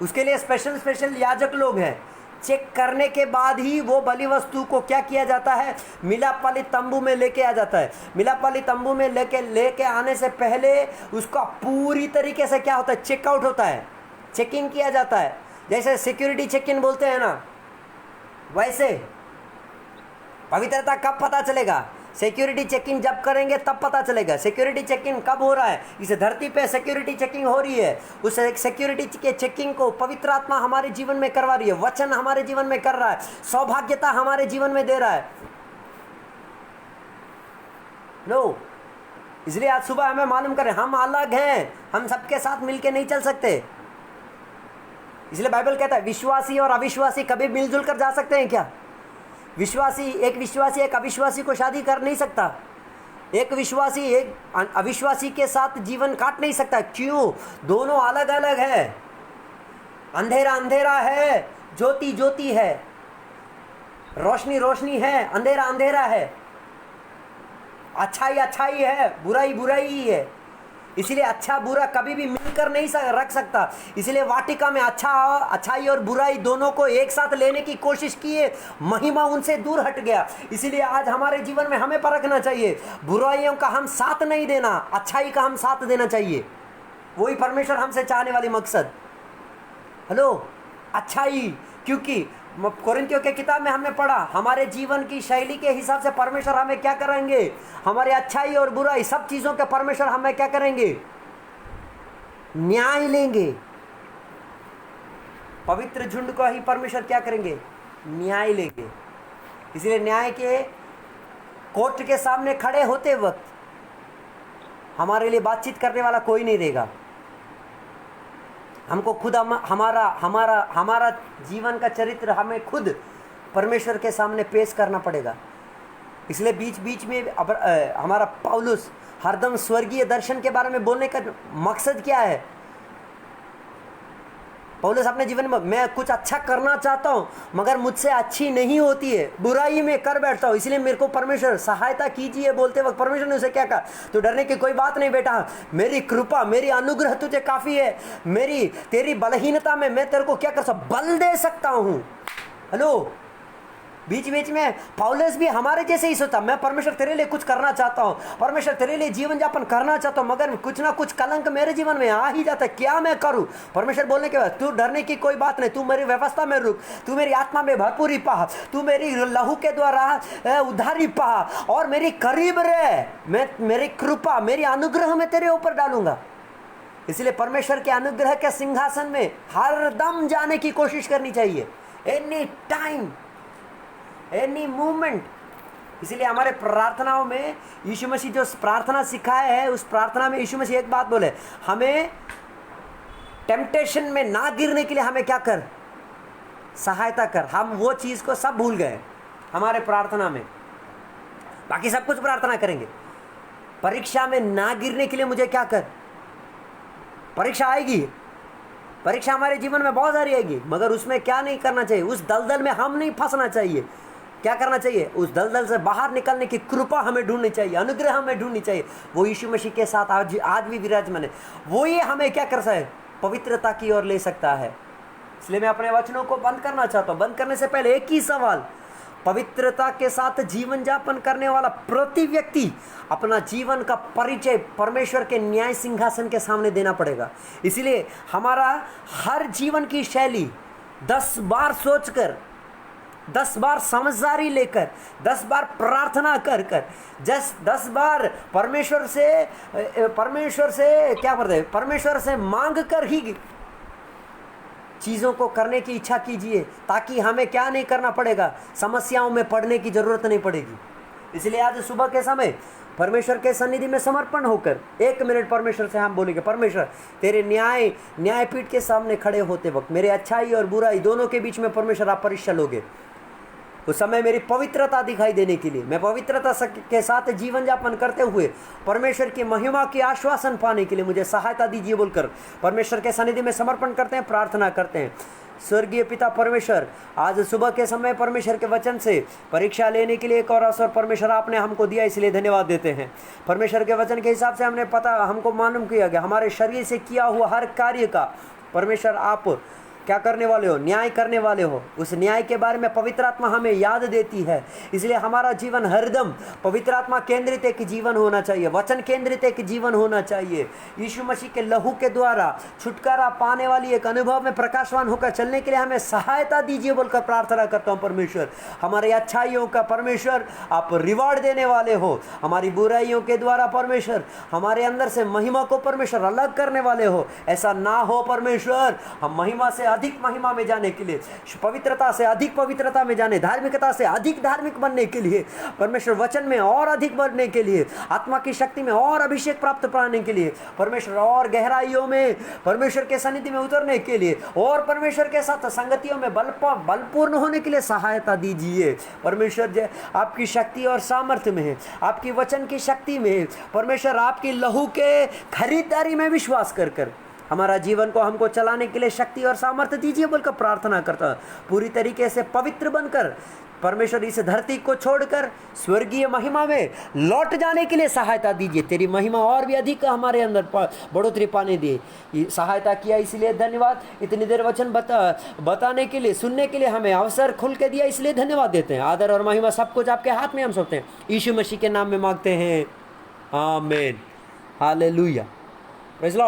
उसके लिए स्पेशल याजक लोग हैं। चेक करने के बाद ही वो बलि वस्तु को क्या किया जाता है, मिलाप वाली तंबू में लेके आ जाता है। मिलाप वाली तंबू में लेके आने से पहले उसका पूरी तरीके से क्या होता है, चेकआउट होता है, चेकिंग किया जाता है। जैसे सिक्योरिटी चेक इन बोलते हैं ना, वैसे पवित्रता कब पता चलेगा? सिक्योरिटी चेकिंग जब करेंगे तब पता चलेगा। सिक्योरिटी चेकिंग कब हो रहा है? इस धरती पे सिक्योरिटी चेकिंग हो रही है। उस सिक्योरिटी के चेकिंग को पवित्र आत्मा हमारे जीवन में करवा रही है, वचन हमारे जीवन में कर रहा है, सौभाग्यता हमारे जीवन में दे रहा है। लो, इसलिए आज सुबह हमें मालूम करें हम अलग हैं, हम सबके साथ मिलके नहीं चल सकते। इसलिए बाइबल कहता है विश्वासी और अविश्वासी कभी मिलजुल कर जा सकते हैं क्या? विश्वासी एक अविश्वासी को शादी कर नहीं सकता। एक विश्वासी एक अविश्वासी के साथ जीवन काट नहीं सकता। क्यों? दोनों अलग अलग है। अंधेरा अंधेरा है, ज्योति ज्योति है, रोशनी रोशनी है, अंधेरा अंधेरा है, अच्छाई अच्छाई है, बुराई बुराई है। इसलिए अच्छा बुरा कभी भी मिलकर नहीं रख सकता। इसलिए वाटिका में अच्छाई और बुराई दोनों को एक साथ लेने की कोशिश किए, महिमा उनसे दूर हट गया। इसलिए आज हमारे जीवन में हमें परखना चाहिए, बुराइयों का हम साथ नहीं देना, अच्छाई का हम साथ देना चाहिए। वही परमेश्वर हमसे चाहने वाली मकसद। हेलो, अच्छाई, क्योंकि कोरिन्थियों के किताब में हमने पढ़ा हमारे जीवन की शैली के हिसाब से परमेश्वर हमें क्या करेंगे, हमारे अच्छाई और बुराई सब चीज़ों के परमेश्वर हमें क्या करेंगे, न्याय लेंगे। पवित्र झुंड को ही परमेश्वर क्या करेंगे, न्याय लेंगे। इसलिए न्याय के कोर्ट के सामने खड़े होते वक्त हमारे लिए बातचीत करने वाला कोई नहीं रहेगा। हमको खुद हमारा जीवन का चरित्र हमें खुद परमेश्वर के सामने पेश करना पड़ेगा। इसलिए बीच बीच में हमारा पौलुस हरदम स्वर्गीय दर्शन के बारे में बोलने का मकसद क्या है? पौलुस अपने जीवन में, मैं कुछ अच्छा करना चाहता हूँ मगर मुझसे अच्छी नहीं होती है, बुराई में कर बैठता हूँ, इसलिए मेरे को परमेश्वर सहायता कीजिए। बोलते वक्त परमेश्वर ने उसे क्या कहा, तो डरने की कोई बात नहीं बेटा, मेरी कृपा मेरी अनुग्रह तुझे काफ़ी है। तेरी बलहीनता में मैं तेरे को क्या कर सकता, बल दे सकता हूँ। हेलो, बीच बीच में पौलुस भी हमारे जैसे ही सोचा, मैं परमेश्वर तेरे लिए कुछ करना चाहता हूँ, परमेश्वर तेरे लिए जीवन यापन करना चाहता हूँ, मगर कुछ ना कुछ कलंक मेरे जीवन में आ ही जाता है, क्या मैं करूँ? परमेश्वर बोलने के बाद, तू डरने की कोई बात नहीं, तू मेरी व्यवस्था में रुक, तू मेरी आत्मा में भरपूरी पा, तू मेरी लहू के द्वारा उधारी पा और मेरी करीब रहे। मैं मेरी कृपा मेरी अनुग्रह में तेरे ऊपर डालूंगा। इसलिए परमेश्वर के अनुग्रह के सिंहासन में हर दम जाने की कोशिश करनी चाहिए, एनी टाइम एनी मूवमेंट। इसलिए हमारे प्रार्थनाओं में यीशु मसीह जो प्रार्थना सिखाया है, उस प्रार्थना में यीशु मसीह एक बात बोले, हमें टेम्पटेशन में ना गिरने के लिए हमें क्या कर, सहायता कर। हम वो चीज़ को सब भूल गए हमारे प्रार्थना में, बाकी सब कुछ प्रार्थना करेंगे। परीक्षा में ना गिरने के लिए मुझे क्या कर, परीक्षा आएगी, परीक्षा हमारे जीवन में बहुत सारी आएगी, मगर उसमें क्या नहीं करना चाहिए, उस दलदल में हम नहीं फंसना चाहिए। क्या करना चाहिए, उस दलदल से बाहर निकलने की कृपा हमें ढूंढनी चाहिए, अनुग्रह हमें ढूंढनी चाहिए। वो यीशु मसीह के साथ आज भी विराजमान है। वो ये हमें क्या कर सकता है, पवित्रता की ओर ले सकता है। इसलिए मैं अपने वचनों को बंद करना चाहता हूँ। बंद करने से पहले एक ही सवाल, पवित्रता के साथ जीवन यापन करने वाला प्रति व्यक्ति अपना जीवन का परिचय परमेश्वर के न्याय सिंहासन के सामने देना पड़ेगा। इसीलिए हमारा हर जीवन की शैली 10 बार सोचकर, 10 बार समझदारी लेकर, 10 बार प्रार्थना कर 10 बार परमेश्वर से क्या करते हैं, परमेश्वर से मांग कर ही चीज़ों को करने की इच्छा कीजिए, ताकि हमें क्या नहीं करना पड़ेगा, समस्याओं में पड़ने की ज़रूरत नहीं पड़ेगी। इसलिए आज सुबह के समय परमेश्वर के सन्निधि में समर्पण होकर 1 मिनट परमेश्वर से हम बोलेंगे, परमेश्वर तेरे न्यायपीठ के सामने खड़े होते वक्त मेरे अच्छाई और बुराई दोनों के बीच में परमेश्वर आप परीक्षा लोगे। उस समय मेरी पवित्रता दिखाई देने के लिए, मैं पवित्रता के साथ जीवन यापन करते हुए परमेश्वर की महिमा की आश्वासन पाने के लिए मुझे सहायता दीजिए बोलकर परमेश्वर के सन्निधि में समर्पण करते हैं, प्रार्थना करते हैं। स्वर्गीय पिता परमेश्वर, आज सुबह के समय परमेश्वर के वचन से परीक्षा लेने के लिए एक और अवसर परमेश्वर आपने हमको दिया, इसलिए धन्यवाद देते हैं। परमेश्वर के वचन के हिसाब से हमको मालूम किया गया हमारे शरीर से किया हुआ हर कार्य का परमेश्वर आप क्या करने वाले हो, न्याय करने वाले हो। उस न्याय के बारे में पवित्र आत्मा हमें याद देती है, इसलिए हमारा जीवन हरदम पवित्र आत्मा केंद्रित एक जीवन होना चाहिए, वचन केंद्रित एक जीवन होना चाहिए। यीशु मसीह के लहू के द्वारा छुटकारा पाने वाली एक अनुभव में प्रकाशवान होकर चलने के लिए हमें सहायता दीजिए बोलकर प्रार्थना करता हूँ। परमेश्वर हमारे अच्छाइयों का परमेश्वर आप रिवार्ड देने वाले हो, हमारी बुराइयों के द्वारा परमेश्वर हमारे अंदर से महिमा को परमेश्वर अलग करने वाले हो। ऐसा ना हो परमेश्वर, हम महिमा से अधिक महिमा में जाने के लिए, पवित्रता से अधिक पवित्रता में जाने, धार्मिकता से अधिक धार्मिक बनने के लिए परमेश्वर, वचन में और अधिक बढ़ने के लिए, आत्मा की शक्ति में और अभिषेक प्राप्त पाने के लिए परमेश्वर, और गहराइयों में परमेश्वर के सन्निधि में उतरने के लिए, और परमेश्वर के साथ संगतियों में बलपूर्ण होने के लिए सहायता दीजिए परमेश्वर। आपकी शक्ति और सामर्थ्य में, आपकी वचन की शक्ति में परमेश्वर, आपकी लहू के खरीदारी में विश्वास कर हमारा जीवन को हमको चलाने के लिए शक्ति और सामर्थ्य दीजिए बोलकर प्रार्थना करता हूं। पूरी तरीके से पवित्र बनकर परमेश्वर इस धरती को छोड़कर स्वर्गीय महिमा में लौट जाने के लिए सहायता दीजिए। तेरी महिमा और भी अधिक हमारे अंदर बढ़ोतरी पाने दिए, सहायता किया, इसलिए धन्यवाद। इतनी देर वचन बताने के लिए, सुनने के लिए हमें अवसर खुल के दिया, इसलिए धन्यवाद देते हैं। आदर और महिमा सब कुछ आपके हाथ में हम सौंपते हैं, यीशु मसीह के नाम में मांगते हैं, आमीन, हालेलुया, प्रेज़ द लॉर्ड।